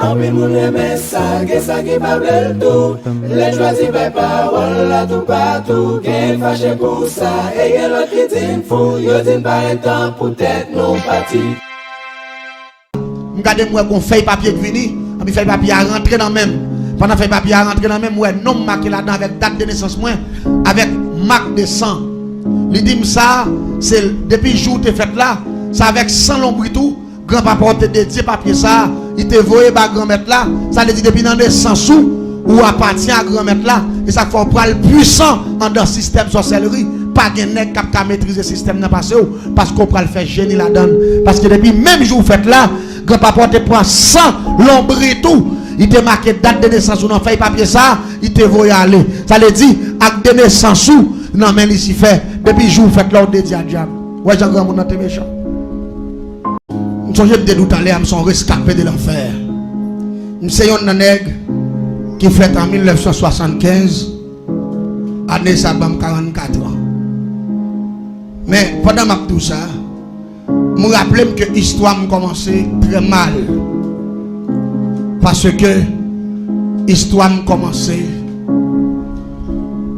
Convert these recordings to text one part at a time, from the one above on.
En pile moun aime ça, que ça qui pas bel tout. Les choisis par parole là tout partout. Qu'elle fâché pour ça, et y'en l'autre qui dit fou. Yo dit pas un temps pour tête non parti. Regardez-moi qu'on fait papier qui vini, on fait papier à rentrer dans même. Pendant fait papier à rentrer dans même, ouais, nom marqué là-dedans avec date de naissance moi, avec marque de sang. Il dit ça, c'est depuis jour te fait là, ça avec sang l'ombre tout, grand-papa te dédié papier ça, il te voyé par grand-mère là, ça veut dire depuis dans des 100 sous ou appartient à grand-mère là, et ça faut prendre le puissant en dans système sorcellerie. Pas de nèg qui maîtriser le système dans passé parce qu'on peut le faire génie là-dedans. Parce que depuis même jour fait là, grand-papa te prend 100 l'ombre et tout. Il te marqué date de naissance ou non fait papier ça, il te voyé aller. Ça veut dire acte de naissance ou non mais ici fait depuis jour fait là de diable. Ouais Jean grand mon te méchant. Nous sommes des doutes aller, nous sommes rescapés de l'enfer. Nous sommes un nèg qui fait en 1975 année ça 44 ans. Mais pendant tout ça, je me rappelle que l'histoire a commencé très mal. Parce que l'histoire a commencé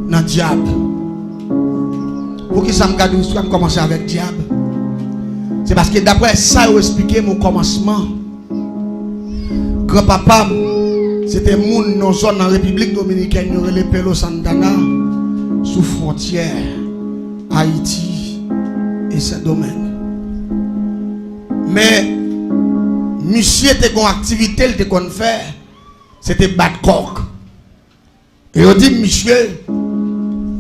dans le diable. Pour qui ça me garde l'histoire a commencé avec le diable? C'est parce que d'après ça, je expliqué mon commencement. Grand-papa, c'était moun dans zone en République Dominicaine, il y aurait les Pelo Santana, sous frontière Haïti et Saint-Domingue. Mais monsieur était une activité il était qu'on faire, c'était battre coq. Et on dit monsieur,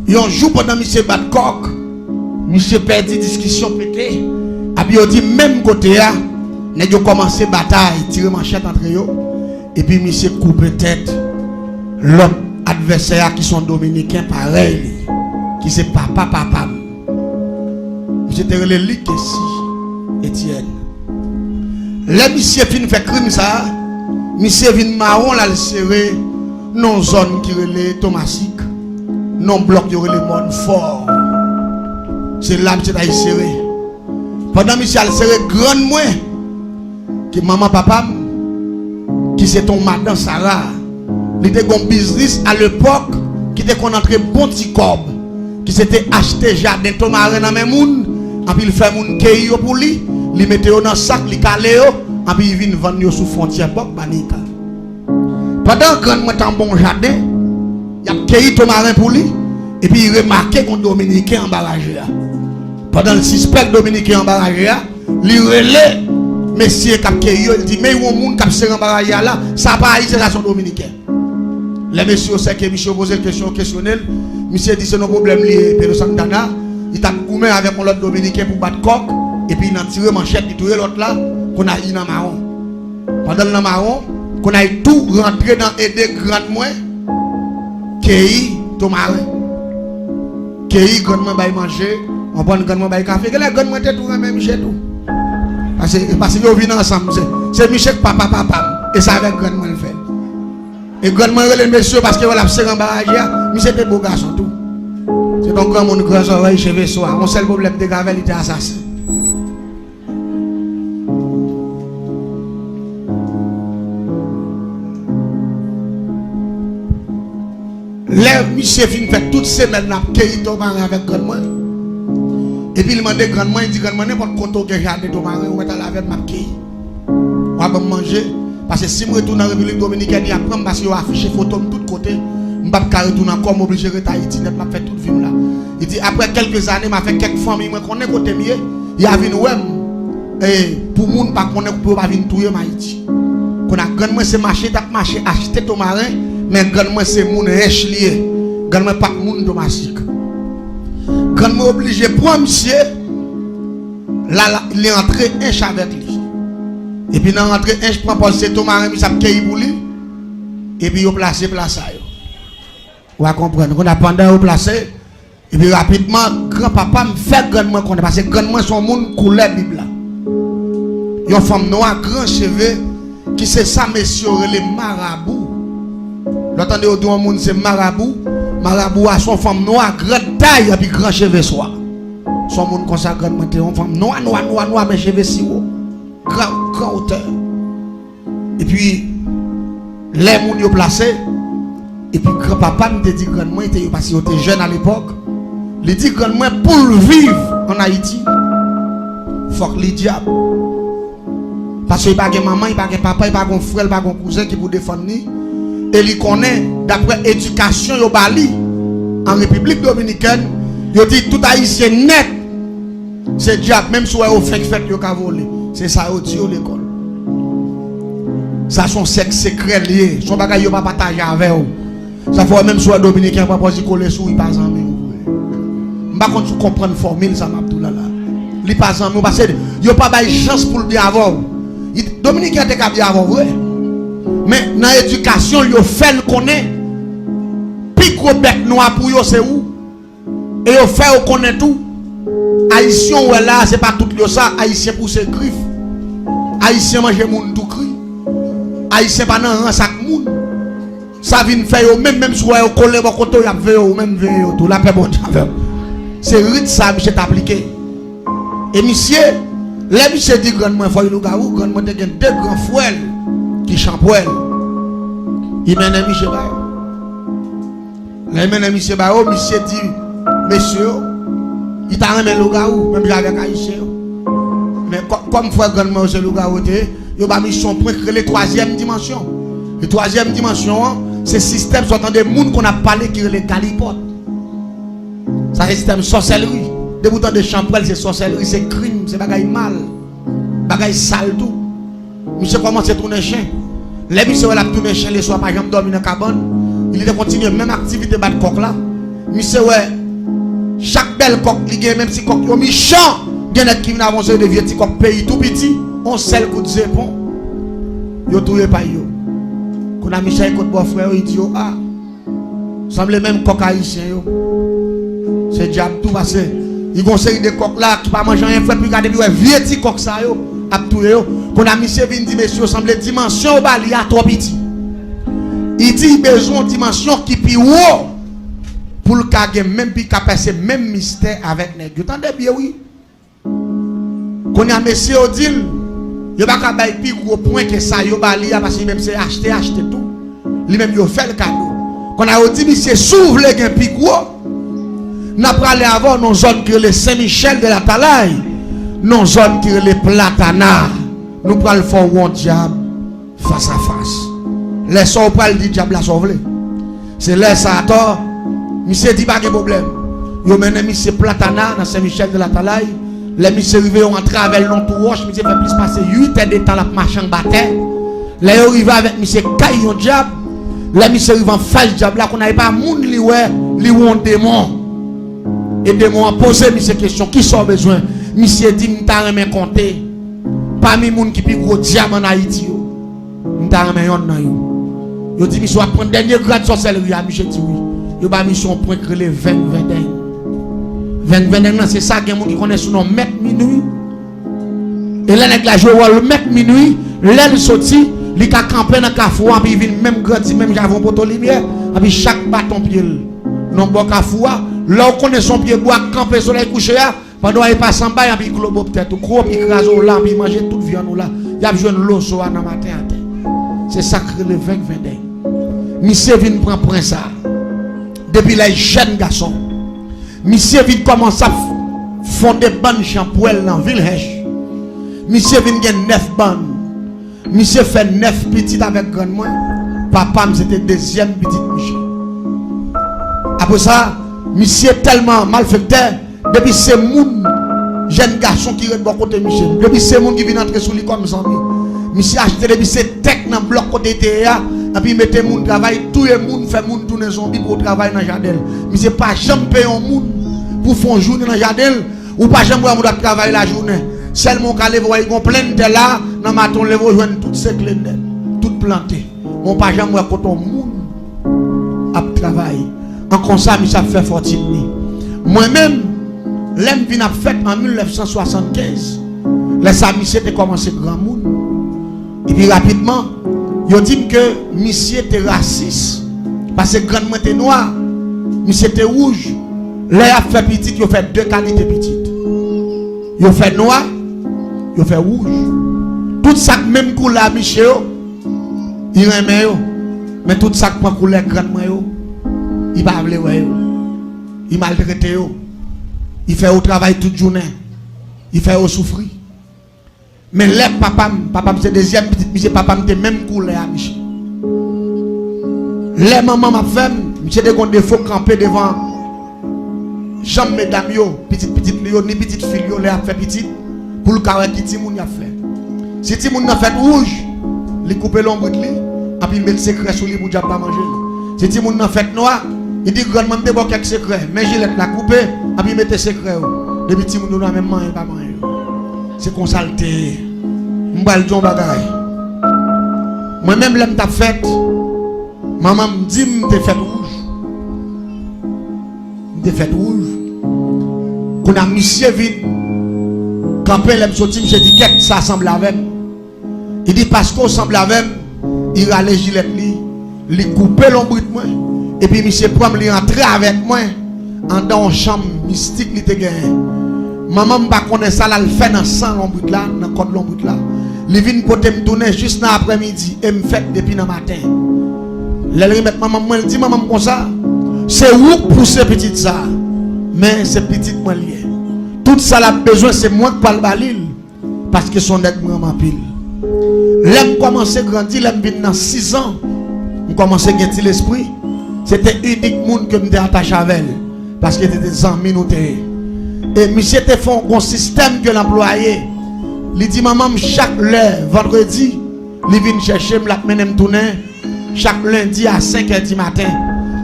il un jour pendant monsieur battre coq, monsieur perdu discussion pété. Et puis on dit même côté là, nous avons commencé bataille, tirer manchette entre eux. Et puis monsieur coupe tête l'autre adversaire qui sont dominicains pareil, qui c'est papa. Monsieur te relé li si Etienne. Le monsieur fin fait crime ça, monsieur vin marron là le serré non zone qui relé Thomasique, non bloc qui relé monde fort. C'est là monsieur d'aller serré. Pendant monsieur al serré grand moins que maman papa qui c'est ton madame Sarah. Il était un business à l'époque qui était qu'on entrait bon petit corps qui s'était acheté jardin tomarin dans même monde. Et puis il fait mon keyo pour lui, il mettait dans sac, il calé et puis il vient vendre sous frontière bok banika. Pendant que moi dans bon jardin, il y a keyo tomarin pour lui et puis il remarquait qu'on dominicain en barrage. Pendant le suspect dominicain en barrage, il relève monsieur cap keyo, il dit mais où monde cap serre en barrage là, ça pas c'est la son dominicain. Les messieurs sait que monsieur pose une question questionnelle, monsieur dit c'est nos problèmes liés Pedro Santana. Il t'a coupé avec mon autre dominicain pour battre coq et puis il a tiré manchette, il a tué l'autre là qu'on a eu dans marron. Pendant le marron, qu'on a tout rentré dans aider grand moins Kei Tomarin. Kei grandement bail manger, on prend grandement bail café, que les grandement était tout même chez tout. Parce que ils viennent ensemble, c'est Michel papa et ça avec grandement le fait. Et grandement les messieurs parce que voilà c'est en barrage, monsieur était beau garçon tout. C'est donc grand monde grand oreille cheveux soir. Mon seul problème de Gavel était assassin. Les monsieur fin fait toute semaine n'a cueilli tomarin avec grand moi. Et puis il m'a dit grand moi, il dit grand moi n'importe quoi que jardin tomarin on met à laver m'a cueilli. On va manger parce que si je retourne en République Dominicaine, il apprend parce qu'il a affiché photo de tous côtés. Je ne vais pas retourner encore, obligé de rester à Haïti, je vais faire toute vie là. Il dit après quelques années, je fait quelques familles, je connais côté mieux, il y a une ouais et pour monde pas connaître pour pas venir touyer Haïti. Qu'on a grand moi c'est marché, t'a marché acheter ton marin, mais grand moi c'est monde riche lié. Grand moi pas monde domestique. Grand moi obligé pour monsieur là il est entré un chat avec lui. Et puis dans rentré un je prends pas c'est ton marin, il s'est cueilli pour lui. Et puis il placé place à yo. On va comprendre. On a pendant au placé. Et puis rapidement, grand-papa me fait grandement qu'on parce que grandement son monde coulait Bible là. Une femme noire, grand cheveux, qui c'est ça, messieurs, les marabouts. L'entendez au doigt monde c'est marabout. Marabout a son femme noire, grande taille, et puis grand cheveux soir. Son monde comme ça, grandement, une femme noire, mais cheveux si haut. Grand hauteur. Et puis, les moun yo placé. Et puis grand-papa me dit grand-moi, il était parce qu'il était jeune à l'époque. Il dit grand-moi pour vivre en Haïti, faut que les diables. Parce qu'il n'y a pas de maman, il n'y a pas de papa, il n'y a pas de frère, il n'y a pas de cousin qui pour défendre. Et il connaît, d'après l'éducation au Bali, en République Dominicaine, il dit tout haïtien net, c'est diable, même si on fait il a volé. C'est ça, il dit l'école. Ça, son sexe secret lié, son bagage, il ne pas partager avec vous. Ça fait même si on Dominicain, il ne pas coller sous, il pas en main. Je ne sais pas si vous comprenez la formule, ça m'a tout là. Il pas en main, parce qu'il n'y a pas de chance pour le bien avoir. Dominicain était capable d'avoir vrai. Mais dans l'éducation, il fait le connaître. Puis gros bec noir pour eux, c'est où? Et il fait connaître tout. Haïtien ou là, c'est pas tout ça. Haïtien pour ses griffes. Haïtien mange moun tout cri. Haïtien pas dans un sac moun. Ça vient faire même si vous collez votre côté, vous avez même veillé tout la paix bon. C'est rite ça, monsieur t'appliqué. Et monsieur, les monsieur dit grandement, il faut y aller où grandement te gagne deux grands frères qui champouellent. Il mène monsieur Bayo. Les mène monsieur Bayo, monsieur dit, monsieur, il t'a remis le gaou, même avec Haïtien. Mais comme frère grandement c'est le gaou, il va mis son point créer la troisième dimension. La troisième dimension, c'est système sortant des mondes qu'on a parlé qui est les calipotes. Ça c'est système sorcellerie. De bouton de champrel, c'est sorcellerie, c'est crime, c'est bagaille mal. Bagaille sale tout. Monsieur commence à tourner chien. Les monsieur a tourné chien les soirs par exemple dormir dans la cabane. Il a continué même activité de battre coq là. Monsieur ouais. Chaque belle coq, même si coq est méchant, il y a qui vient avancer de vieux petits coq pays tout petit, on sel coup de zépon. Yo touye pas yo. Quand a Michel côté bon frère, il dit ah. Semble même coq haïtien yo. C'est diable tout passé. Il y a une série de coqs là qui ne mangent rien, puis regardez, puis vieux petit coq ça yo, a tout yo. Quand a monsieur vient dire monsieur semble dimension au bali à trop petit. Il dit besoin de dimension qui plus haut pour le cas même puis passer même mystère avec nèg. Vous entendez bien oui. Quand a monsieur dit il va pas bailler plus gros point que ça yo bali parce que même c'est acheter tout. Lui même yo fait le cadeau. Quand a dit monsieur s'ouvre les gain plus gros. Nous avons parlé avant nos zones qui sont les Saint-Michel de la Talaye, nos zones qui sont les Platana. Nous parlons faire un diable face à face. Les gens parlent du diable à sauver. C'est là ça tort. Monsieur dit pas de problème. Yo mené monsieur Platana dans Saint-Michel de la Talaye. Les monsieur arrivés en travers l'entourage, monsieur fait plus passer 8 heures de temps la marche en bataille. Les arrivés avec monsieur Caillon diable. Les monsieur arrivés en face diable là qu'on n'avait pas monde li ouais, li un démon. Et de moi poser monsieur question qui sont besoin monsieur dit m'ta remen compter parmi moun qui plus gros diable en Haïti m'ta remen yon nan yo dit monsieur prendre dernier grade sorcellerie a monsieur dit oui yo ba mission point créer 20 c'est ça que moun qui connaît son nom maître minuit et là nèg la jouer le maître minuit l'aile sorti li ka camper dans Kafouan puis vinn même grandi même j'avon poto lumière et puis chaque bâton pied non bon Kafouan. Là, on connaît son pied bois, camper soleil couché, pendant qu'il passe en bas, il y a un globe peut-être, gros écrase là, puis manger toute viande là, il y a besoin de l'eau dans le matin. C'est sacré le 20-20. Monsieur vient prendre prince ça. Depuis les jeunes garçons, monsieur vient commencer à fonder bonne champouelle dans la ville. Monsieur vient gagner 9 bandes. Monsieur fait 9 petites avec grand moi. Papa, c'était deuxième petite Michel. Après ça, monsieur tellement malfaiteur, depuis ces moun, jeunes garçons qui restent de côté Michel, depuis ces moun qui viennent entrer sous lui comme zombie, monsieur acheté depuis ces tech dans le bloc côté TEA, et puis mettez moun travail, tout le monde fait moun tourner zombie pour travailler dans le jardin. Monsieur pas jamais payer un moun pour faire une journée dans le jardin, ou pas jamais moun travailler la journée. Seulement quand les voyez qu'on plein de là, dans matin les voyez joindre toutes ces clés toutes plantées. On pas jamais quand on moun à travailler. En comme ça, je fait fortune. Moi-même, l'aime vient à fait en 1975. Les amis c'était commencé grand monde. Et puis rapidement, ils dit que monsieur était raciste. Parce que grandement était noir. Monsieur était rouge. Là, il a fait petit, il a fait 2 qualités petites. Il a fait noir, il a fait rouge. Tout ça, même couleur, monsieur, il remet. Mais tout ça qui prend couleur grande moi il va parler ouais. Il maltraite yo. Il fait au travail toute journée. Il fait au souffrir. Mais les papa c'est deuxième petite monsieur papa me même couleur Michel. Les maman m'a fait monsieur de défaut camper devant jambe mesdames yo, petite yo ni petite fille yo les a fait petite pour le carré qui ti moun a fait. Si ti moun a fait rouge, li couper l'ombre de lui, et puis mettre secret sur lui pour diable pas manger. Si ti moun a fait noir, il dit grand même bon quelques secrets, mais Gillette la couper et puis mettre secret. Depuis ti moun a même manger pas manger. C'est comme ça le m'bal jon bagay. Moi même l'aime ta fête. Maman me dit m'te fait rouge. M'te fait rouge. Qu'on a monsieur vite. Quand l'aime sorti, je dis qu'est-ce ça semble avec. Il dit parce qu'on semble avec, il a les gilets li couper l'ombre de moi et puis monsieur prend li entrer avec moi en dans une chambre mystique li te gagné. Maman m'pa connaît ça là, le fait dans sang l'ombre là, dans code l'ombre là. Li vinn côté me tourner juste dans après-midi et me fait depuis dans matin. Là remettre maman moi dit maman comme ça, c'est où pousser petite ça. Mais c'est petite moi lié. Tout ça a besoin c'est moi qui parle balil parce que son aide moi pile. L'aime commencer grandir, l'aime vinn dans 6 ans. On commençait à gagner l'esprit. C'était unique monde que me attaché avec parce que c'était des amis nous et monsieur te font un système que l'employé. Il dit maman chaque vendredi, il vient chercher me la mener me tourner chaque lundi à 5h du matin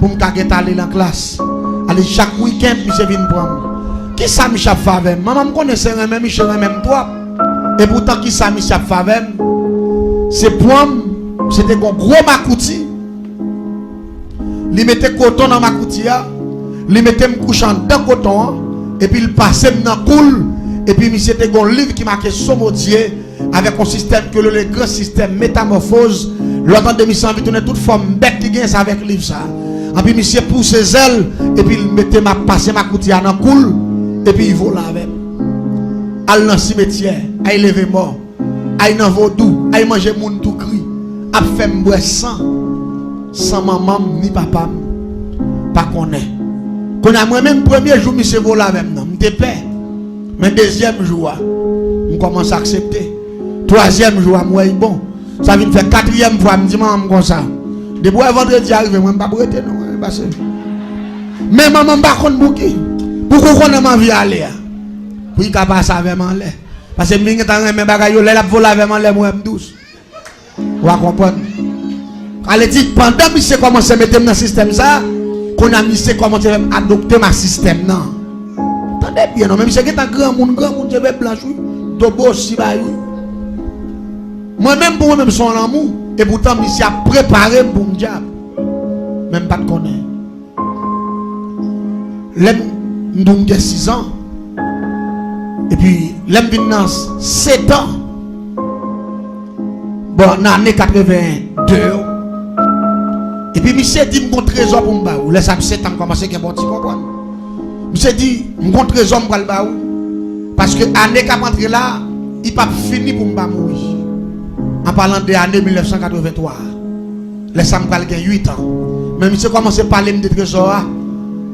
pour me aller dans la classe. Allez chaque week-end monsieur vient prendre. Qui ça Michel Favem? Maman me connaissait même Michel même toi. Et pourtant qui ça Michel Favem? C'est pour c'était un gros makouti. Il mettait coton dans makouti, il mettait me couchant dans coton et puis il passait dans cool et puis monsieur était un livre qui marquait Somodier avec un système que le grand système métamorphose. L'autre de monsieur envie tourner toute forme bête qui gagne ça avec le livre ça. Et puis monsieur pousse ses ailes et puis il mettait ma passer makouti dans cool et puis il vole avec. Al dans cimetière, il lever mort, il dans vaudou, il manger moun tout cri, a fait boire sans maman ni papa pas connaît. Qu'on a moi-même premier jour monsieur vole avec moi, m'était paix. Mais deuxième jour, on commence à accepter. Troisième jour, moi bon. Ça vient faire quatrième fois, me dit maman comme ça. Depuis vendredi arrivé, moi pas breter non, parce que mais maman pas connait bouki. Pourquoi on a ma vie aller? Pour qu'il passe avec moi là. Parce que m'inga tant mes bagages là voler avec moi là moi douce. Vous comprenez? Elle dit pendant que monsieur commence à mettre dans le système ça, qu'on a mis commencé à adopter ma système non. Attendez bien non, même si c'est un grand monde je vais blanchir, to beau si ba moi même pour moi même son amour et pourtant monsieur a préparé pour me diable. Même pas de connaître. L'aime nous 6 ans. Et puis l'aime vient 7 ans. Bon, en l'année 82. Et puis, monsieur dit, mon trésor pour me baou. Laisse 7 ans commencer à bon, tu comprends? Monsieur dit, mon trésor pour le baou. Parce que l'année qui rentré là, il n'a pas fini pour me mourir. En parlant de l'année 1983. Laisse me parler 8 ans. Mais monsieur commence à parler de trésor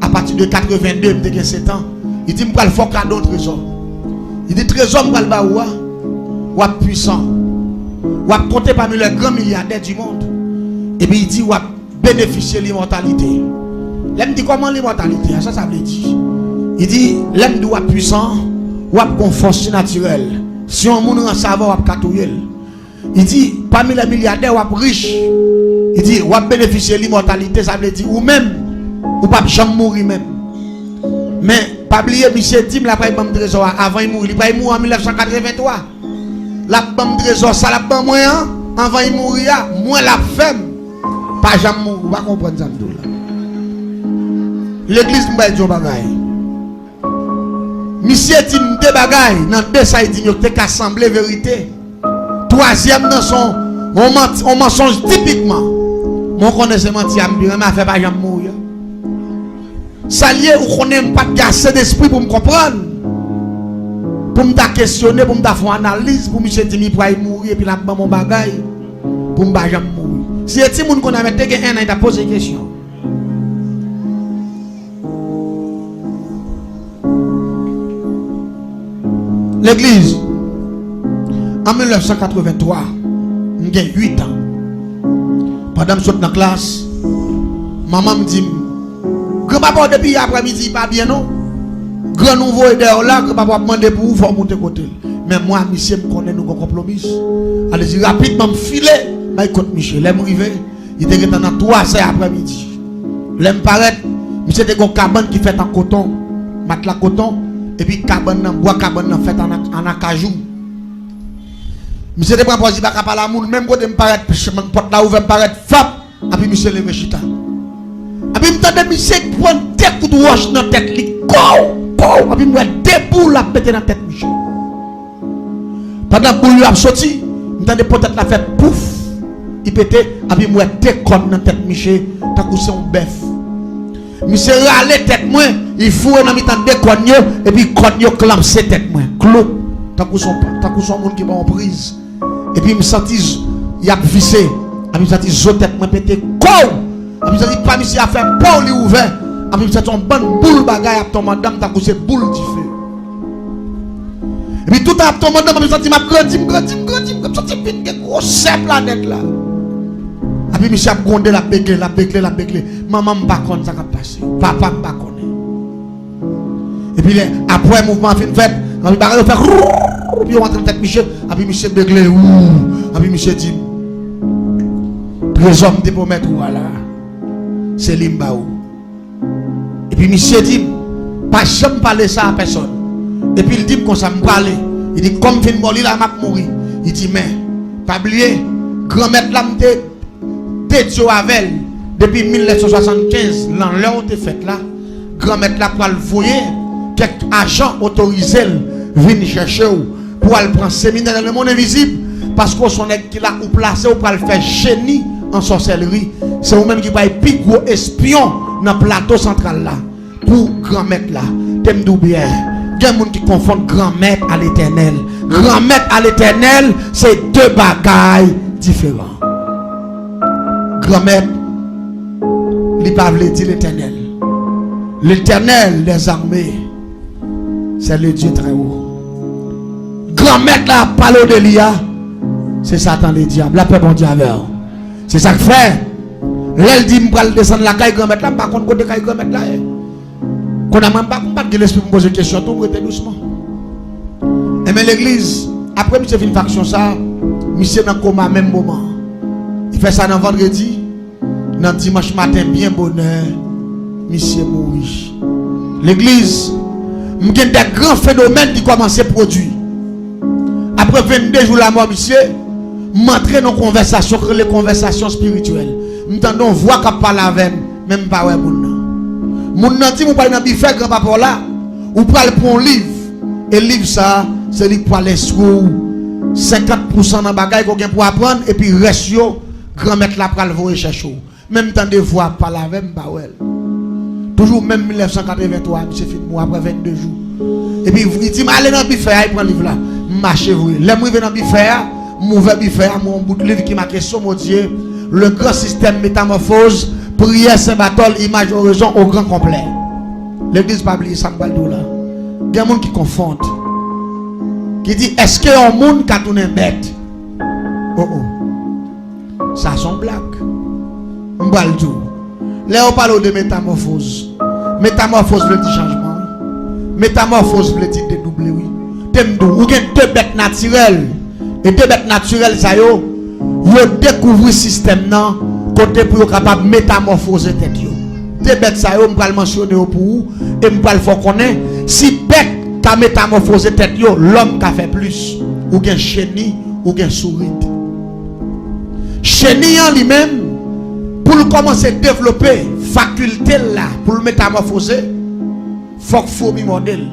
à partir de 82, il a 7 ans. Il dit, je vais faire cadeau trésor. Il dit, trésor, je vais le baou. Ou puissant. Ou compter parmi les grands milliardaires du monde. Et puis il dit, ou bénéficier de l'immortalité. L'aime dit comment l'immortalité? Ça veut dire. Il dit, l'aime doit puissant, ou une force naturelle. Si on moun en savoir, ou katouyer. Il dit, parmi les milliardaires, ou riche. Il dit, ou bénéficier de l'immortalité, ça veut dire, ou même, ou pas jamais mourir même. Mais, pas oublier, monsieur Tim, la paye de trésor avant il mourir. Il paye mourir en 1983. La banque de trésor, ça la banque moyen, avant il mourir, moins la femme. Pas jamais mourir, vous ne comprenez pas ça. L'église m'a dit bagay. Monsieur dit deux bagay, dans deux ça il dit que tu assemblé vérité. Troisième dans son on mensonge typiquement. Mon connaissez mentir mais fait pas jamais mourir. Ça lié ou connaît pas assez d'esprit pour me comprendre. Pour me questionner, pour me faire une analyse, pour me dire pour mourir et puis là mon bagay pour me pas jamais mourir. Si tu moun qu'on a metté un an, il t'a posé une question. L'église, en 1983, j'ai 8 ans. Pendant que je suis dans la classe, maman me dit, grand-papa depuis après-midi, pas bien non? Grand nouveau est là, grand-papa demande pour vous, faut monter côté. Mais moi, monsieur, me connaît nous compromis. Allez-y rapidement, me filer, mais écoute Michel, l'aime arrivé, il était dans 3 heures après-midi. L'aime paraître, monsieur était un cabane qui fait en coton, matelas coton, et puis cabane, bois cabane fait en acajou. Monsieur était pas possible à parler à moun, même quand me paraît, mon porte là ouvert me paraît fap, et puis monsieur levé chita. Et puis m'entendait monsieur prendre des coups de roche dans la tête, li et puis moi debout la pété dans la tête Michel. Pendant que boule a sorti, m'entendait peut-être la fait pouf, il pétait, et puis moi déconne dans la tête Michel, tant que c'est un bœuf. Monsieur râle tête moi, il faut dans mi-temps déconne et puis conne clamser tête moi, clou, tant que son monde qui va en prise. Et puis, je me sentis, il y a vissé. Et puis, je me sentis, je tête, moi, pété, quoi? Et puis, je me sentis, pas monsieur, à faire pas lui ouvert. Et puis, je me sentis, une bonne boule bagaille, à ton madame, t'as couché boule du feu. Et puis, tout à ton madame, je me sentis, ma grandi, je me sentis, une grosse planète là. Et puis, monsieur, a grondé, la béglé. Maman, je ne sais pas ça va passer. Papa, je ne sais pas. Et puis, après, le mouvement fin fait, on va faire. Puis on rentre dans tête Michel, et puis Michel béglé, et puis Michel dit, présome de pour mettre voilà, c'est l'imbaou. Et puis Michel dit, pas jamais parler ça à personne. Et puis il dit qu'on ça me parle. Il dit, comme fin mort, il a mourir. Il dit, mais, pas oublier, grand-mère là, t'es avec depuis 1975, l'an là où t'es fait là, grand-mère là pour le voyer, quelques agents autorisés viennent chercher pour aller prendre séminaire dans le monde invisible parce qu'on son qui l'a placé pour le faire génie en sorcellerie. C'est vous-même qui va être plus gros espion dans le plateau central là pour grand-maître là. T'aimes bien. Il y a des gens qui confondent grand-maître à l'éternel. Grand-maître à l'éternel, c'est deux bagailles différents. Grand-maître, il ne pas dire l'éternel. L'éternel des armées, c'est le Dieu très haut. Grand-maître là, parle de l'IA, c'est Satan le diable, la paix bon diable. C'est ça que fait. L'elle dit, je vais descendre la caille grand-maître là, par contre, côté caille grand-maître là. Qu'on a même pas de l'esprit pour poser des questions, tout rester doucement. Et mais l'église, après, monsieur fait une faction ça, monsieur dans le coma, même moment. Il fait ça dans vendredi, dans dimanche matin, bien bonheur, monsieur mourit. L'église, il y a des grands phénomènes qui commencent à produire. Après 22 jours la mort, monsieur, m'entrer dans conversation, les conversations spirituelles. M'entendons voix qui parle avec même pas ouais moun. Moun nan dit moun parle dans bife grand papa là, ou pral prend un livre et livre ça, c'est lui pour aller sur 50% dans bagage qu'on pour apprendre et puis reste yo grand maître là pral voyer chercher. Même temps de voix parle avec pas ouais. Toujours même 1983, monsieur fin moi après 22 jours. Et puis il dit allez dans bife, il prend livre là. Marchez vous. Les moi dans bifère, mauvais bifère, mon bout de livre qui m'a question mon Dieu, le grand système métamorphose, prière Saint-Barthol, image horizon au grand complet. L'église pas oublier ça là. Il y a des gens qui confondent. Qui dit est-ce que un monde qui a tourné bête? Oh oh. Ça sont blagues. M'bal tout. Là on parle de métamorphose. Métamorphose veut dire changement. Métamorphose veut dire dédoubler oui. Ou gen deux bêtes naturelles et deux bêtes naturelles ça yo découvrir le système nan côté pour capable métamorphoser tête yo deux bêtes ça yo m'pral mentionner pour vous et m'pral faut connaître si bête ka métamorphoser tête yo l'homme ka fait plus ou gen chenille ou gen souris chenille en lui-même pour commencer à développer faculté là pour le métamorphoser faut fourmi modèle.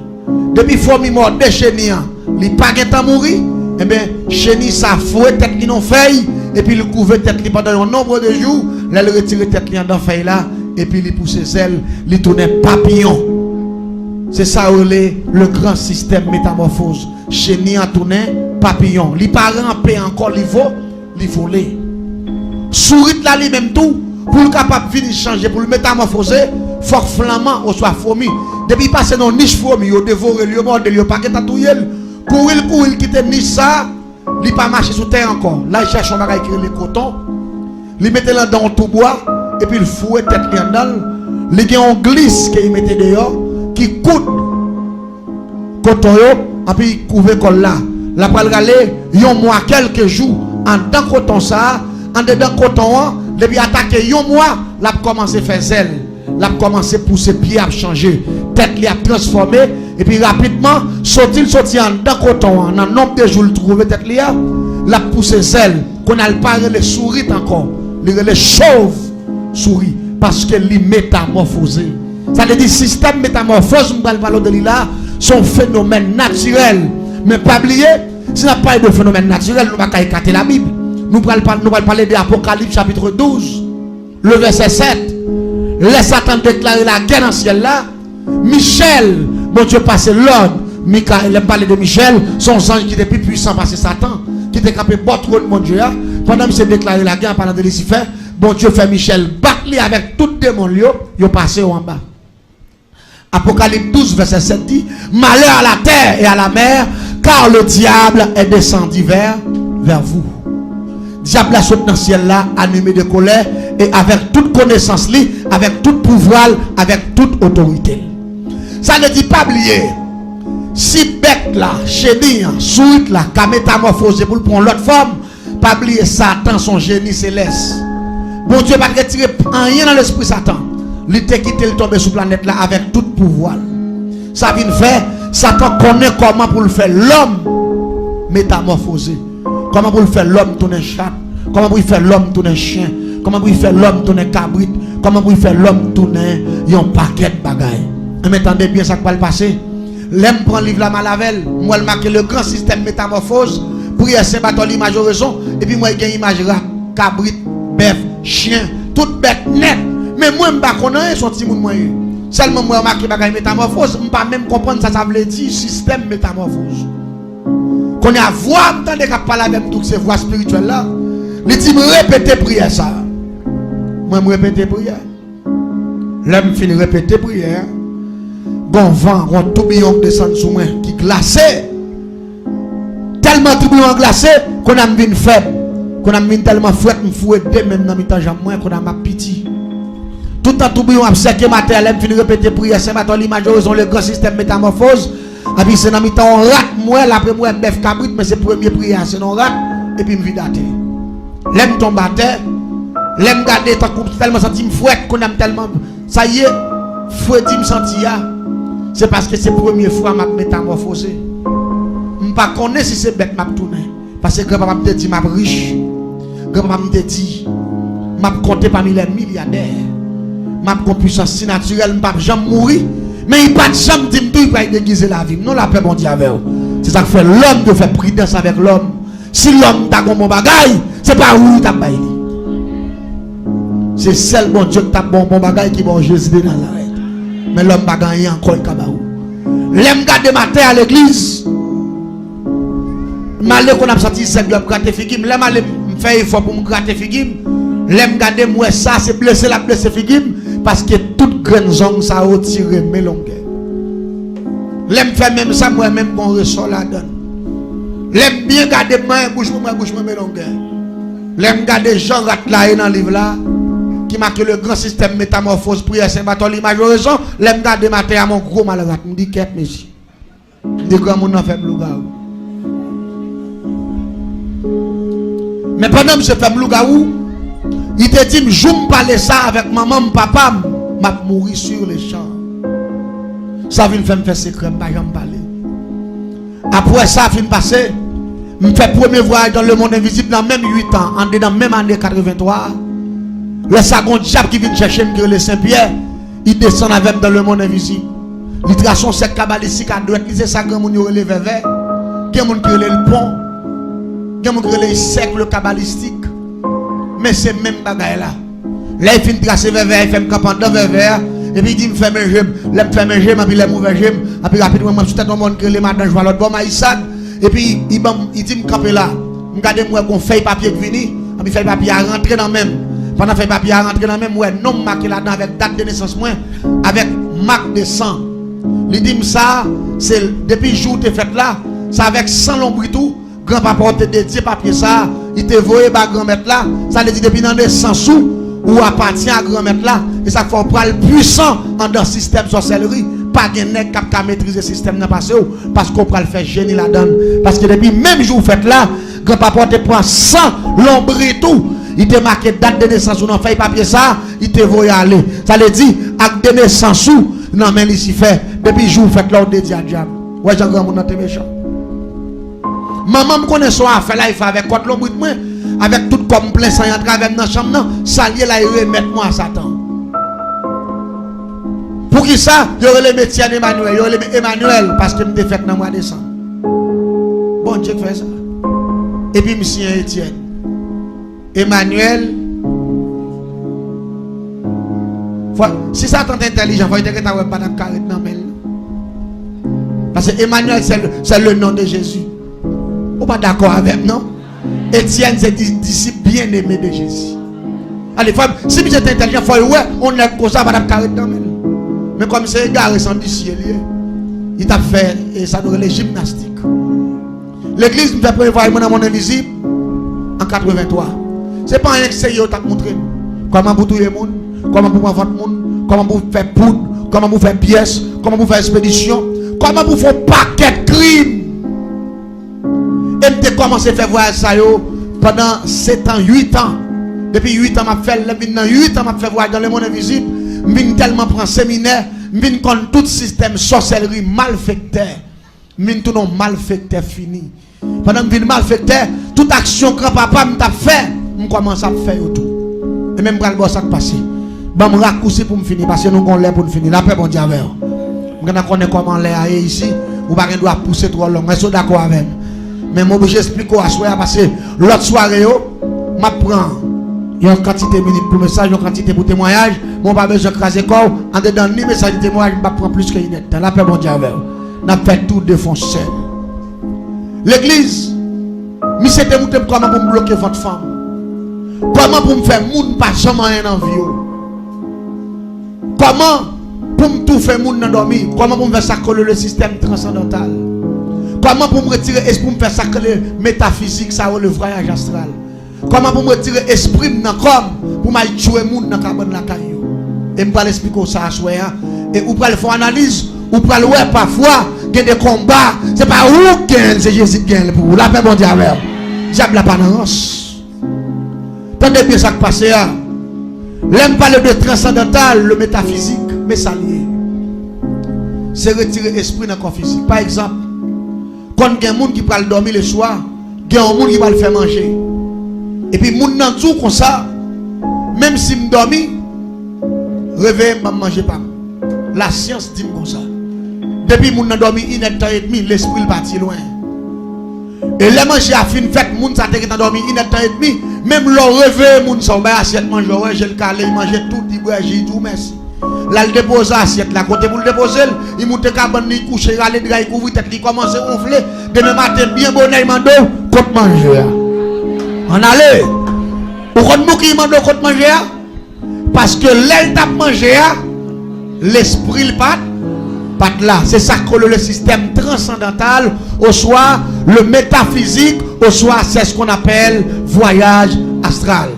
Depuis fourmi mort de chenille, il pas qu'à mourir, et bien chenille ça fouet tête li non feuille et puis il couvre tête li pendant un nombre de jours, là il retire tête li dans feuille là et puis il pousse ses ailes, il tourne papillon. C'est ça le grand système métamorphose. Chenille a tourné papillon. Il pas rampé encore, il volé. Sourit là lui-même tout, pour le capable de changer, pour le métamorphoser, faut que flamand ou soit fourmi. Depuis passer dans niche fourmi, il dévore, il mord, il pas qu'à tatouiller. Courir, quitter niche ça, il pas marcher sur terre encore. Là, il cherche un bagage qui est le coton, il mette là dans tout bois, et puis il fouette tête en dedans. Il y a un glisse qu'il mette dehors, qui coûte coton, et puis il couvre col là. La pral galé, yon mois quelques jours, en dedans coton ça, en dedans coton, depuis attaquer yon mois, l'a commencé à faire zèle, l'a commencé à pousser pied à changer, tête li a transformé, et puis rapidement, sorti en dedans coton, en un nombre de jours, il trouve tête li a, l'a poussé zèle, qu'on a pas les souris encore, les chauves souris, parce que li métamorphosé. Ça veut dire système métamorphose, on va parler de là, son phénomène naturel. Mais pas oublier, si on n'a pas de phénomène naturel, nous ne pouvons pas écarter la Bible. Nous allons parler de l'Apocalypse chapitre 12, le verset 7. Laisse Satan déclarer la guerre dans le ciel là. Michel, bon Dieu passe l'ordre. Michael, il parle de Michel, son ange qui était plus puissant parce que Satan, qui était capable de battre le mon Dieu. Pendant qu'il s'est déclaré la guerre en parlant de Lucifer, bon Dieu fait Michel battre avec tout démon, il est passé en bas. Apocalypse 12, verset 7 dit: malheur à la terre et à la mer, car le diable est descendu vers vous. Diable a sauté dans le ciel là, animé de colère, et avec toute connaissance, avec tout pouvoir, avec toute autorité. Ça ne dit pas oublier. Si bête là, chéni, souite là, qu'a métamorphosé pour prendre l'autre forme, pas oublier Satan, son génie céleste. Bon Dieu va retirer rien dans l'esprit Satan. Il t'a quitté, il tombe sur la planète là avec tout pouvoir. Ça vient faire, Satan connaît comment pour le faire l'homme métamorphosé. Comment pour le faire l'homme tourner chat. Comment pour le faire l'homme tourner chien. Comment pour le faire l'homme tourner cabrit. Comment pour le faire l'homme tourner un paquet de bagailles. Et m'entendez bien ça qui va le passer. L'aime prend livre la malavel. Moi, je marque le grand système métamorphose. Prière Saint-Barthélemy, image raison. Et puis moi, il y a une image cabrit, bœuf, chien, toute bête net. Mais moi, je ne connais pas son petit monde. Seulement, moi, je marque le métamorphose. Je ne peux pas même comprendre ça veut dire système métamorphose. Qu'on a voix, je ne parle avec toutes ces voix spirituelles là. Il dit, répétez prière ça. Moi, je répète prière. L'homme finit de répéter prière. Bon vent, un tourbillon descend sous moi qui glacé. Tellement tourbillon glacé qu'on a mis faible. Qu'on a mis tellement fouette, me fouette même dans mes temps moins qu'on a ma pitié. Tout un tourbillon a séqué ma terre, l'homme finit de répéter prière. C'est maintenant l'image ils ont le grand système métamorphose. Et puis c'est dans mes temps on rate moi, après moi bœuf cabrit, mais c'est premier prière, c'est non rate et puis me vide à terre. L'homme tombe à terre. L'homme garder tellement senti me fouette qu'on aime tellement ça y est, fouette me senti ya. C'est parce que c'est la première fois que je me métamorphosé. Je ne sais pas si c'est bête que je tourné. Parce que grand-papa me dit que je suis riche. Grand-papa me dit que je compte parmi les milliardaires. Je suis puissance naturelle, je ne peux jamais mourir. Mais il ne peut pas jamais dire que je vais déguiser la vie. Non, la paix, bon Dieu, avec vous. C'est ça que fait l'homme de faire prudence avec l'homme. Si l'homme t'a bon bagaille, ce n'est pas où il t'a baillé. C'est seul bon Dieu qui t'a bon bagaille qui va Jésus dans la règle. Mais l'homme va gagner encore le cabaou. L'homme garde ma terre à l'église. Malé qu'on a sorti c'est l'homme gratter figim. L'homme allait me faire effort pour me gratter figim. L'homme garde moi ça c'est blessé la blessé figim parce que toute grande zone ça a retiré mes longueurs. L'homme fait même ça moi même bon ressort la donne. L'homme bien garder main bouche mes longueurs. L'homme garde Jean rat là dans livre là. Qui marque le grand système métamorphose prière Saint-Barthélemy raison l'aime garder matin à mon gros malade me dit qu'est monsieur des grands monde en fait lougaou mais pendant que je fais lougaou il te dit je me parler ça avec maman papa m'a mourir sur les champs ça vient me faire secret pas jamais parler après ça fin passer me fait premier voyage dans le monde invisible dans même 8 ans en dedans même année 83. Le second diable qui vient chercher le Saint-Pierre, il descend avec dans le monde invisible. L'itration c'est cabalistique à droite, c'est ça grand monde relevé vers. Il y a monde qui relève le pont. Il y a monde qui relève le cercle cabalistique. Mais c'est même bagaille là. Là il finit tracer vers il fait me camp dans vers et puis il dit me fait mes jambes, là me fait mes jambes, puis les mauvais jambes, puis rapidement moi tout un monde qui le matin je vois l'autre bon maïsad et puis il dit me camper là. Me garder moi qu'on fait papier qui vini. Il fait papier à rentrer dans même. Pendant fait papier à rentrer dans même, ouais, nom marqué là-dedans avec date de naissance, moi, avec marque de sang. Il dit ça, c'est depuis le jour où tu fait là, c'est avec 100 lombri tout. Grand-papa te dédié papier ça, il te voyé par grand-mère là, ça veut dire depuis dans les 100 sous, ou appartient à grand-mère là, et ça faut prendre le puissant dans le système sorcellerie. Pas de nèg qui maîtriser le système dans passé parce qu'on peut le faire génie là-dedans. Parce que depuis même jour fait là, grand-papa te prend 100 lombri tout. Il te marqué date de naissance ou non fait papier ça, il te voyé aller. Ça veut dire acte de naissance sous non mais ici fait depuis jour fait là on dédié à diable. Ouais Jean grand monde dans méchant. Maman me connaît son affaire là il fait avec quoi l'homme moi avec tout comme plein sang entrer avec dans chambre non, salier là il remettre moi à Satan. Pour qui ça? Il y aurait le métier d'Emmanuel, il y aurait le Emmanuel parce que me fait dans mois de décembre. Bon Dieu fait ça. Et puis monsieur Étienne. Emmanuel si ça t'entend intelligent, il faut que tu aies pas de carré dans mail. Parce que Emmanuel c'est le nom de Jésus. Vous pas d'accord avec non? Étienne c'est disciple bien aimé de Jésus. Allez, si vous êtes intelligent, il faut ouais, on est comme ça, pas de carré dans mail. Mais comme c'est égaré sans ciel, il t'a fait et ça nous les gymnastiques. L'église nous fait prévoir dans mon invisible en 83. C'est pas un essai qui t'a montré comment vous tuer les gens, comment vous votre monde, comment vous faire poudre, comment vous faire pièces, comment vous faire expédition, comment vous faire paquet de crimes. Et tu commencé à faire voir ça pendant 7 ans, 8 ans. Depuis 8 ans, je fait 8 ans, je fait voir dans le monde invisible. Je tellement prend séminaire, je connais tout système sorcellerie malfecteur. Je tout non malfecteur fini. Pendant que je malfecteur, toute action que papa m'a fait, je commence à faire tout. Et même quand le ça passe, je me raccourcis pour me finir parce que nous avons l'air pour me finir. La paix, bon Dieu, avec vous. Je connais comment l'air est ici. Vous ne doit pousser trop long. Je suis d'accord avec vous. Mais je vais expliquer à soir parce que l'autre soirée, je prends une quantité de minutes pour message, une quantité pour témoignage. Je n'ai pas besoin de craser corps. En dedans, ni message de témoignage, je prends plus que une nette. La paix, bon Dieu, avec vous. Je fait tout défoncer. L'église, je sais comment pour me bloquer votre femme. Comment pour me faire moun pas jamais rien en vie. Comment pour me tout faire moun dans dormir. Comment pour me faire ça coller le système transcendantal. Comment pour me retirer esprit pour me faire ça coller métaphysique ça le voyage astral. Comment pour me retirer esprit dans comme pour m'aller tuer moun dans carbone la caillou. Et me pas expliquer ça à soi et ou pas le faire analyse ou pas le ouais parfois il y a des combats c'est pas où gagne c'est Jésus qui gagne pour vous. La paix bon Dieu avec diable la panance. Tendez bien ça qui passe là. L'aime parler de transcendantal, le métaphysique, mais ça lié. C'est retirer l'esprit dans le corps physique. Par exemple, quand il y a un monde qui va dormir le soir, il y a un monde qui va le faire manger. Et puis, moun nan tout comme ça, même si je dors, réveille, je ne mange pas. La science dit comme ça. Depuis moun nan dormi, il est temps et demi, l'esprit est parti loin. Et les manger à fin fait, moun sa te qui dormi, il est temps et demi. Même le réveil, moun sa ba assiette manger, ouais, j'ai le calé, manger tout, il boit, j'ai tout, merci. Là, il dépose l'assiette, là, côté pour le déposer, il monte cabane, il couche, il couvre tête, il commence à gonfler. Demain matin, bien bonnet, il mando, côte manger. On allait. Pourquoi nous mando côte manger? Parce que l'aile tape manger, l'esprit le pat là. C'est ça que le système transcendantal, au soir, le métaphysique, au soir, c'est ce qu'on appelle voyage astral.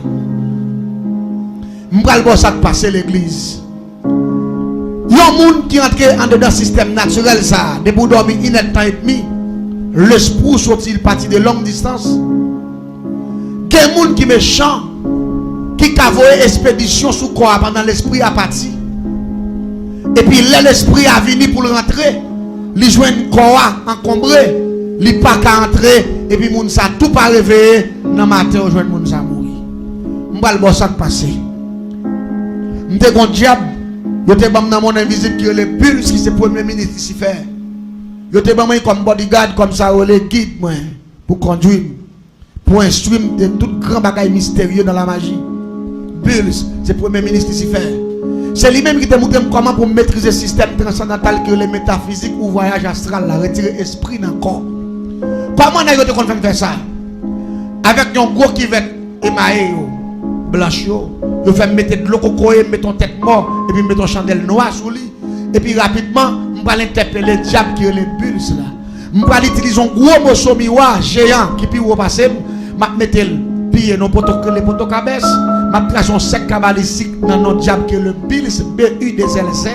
Je vais ça passer l'église. Il y a un monde qui entre en dedans le système naturel, ça, de pour dormir une temps et demi, l'esprit sortit parti de longue distance. Il y a un monde qui est méchant, qui a voyé expédition sous quoi pendant l'esprit à partir. Et puis l'esprit a venu pour le rentrer, il joue un corps encombré, il n'a pas qu'à entrer, et puis moun sa tout pas réveillé, dans le matin, au jour moun sa mourir. Je vais le ça passer. Je suis un diable. Je suis dans mon invisible qui est le pulse qui c'est le premier ministre ici faire. Je suis comme bodyguard, comme ça, le guide pour conduire, pour instruire de tout grand bagage mystérieux dans la magie. Pulse, c'est le premier ministre ici faire. C'est lui-même qui te montre comment pour maîtriser le système transcendantal que les métaphysiques ou voyage astral, là, retirer l'esprit dans le corps. Comment on a fait faire ça? Avec un gros qui va émaillé blanche yo fait mettre de l'eau coco et mettre ton tête mort et puis mettre ton chandelle noire sur lui et puis rapidement on va l'interpeller le diable qui est les bulles là on va utiliser un gros morceau miroir géant qui puis repasser m'a mettre le pied non poto les poto cabesse m'a tracer un sec cabalistique dans notre diable qui est le Bills BUDZLZ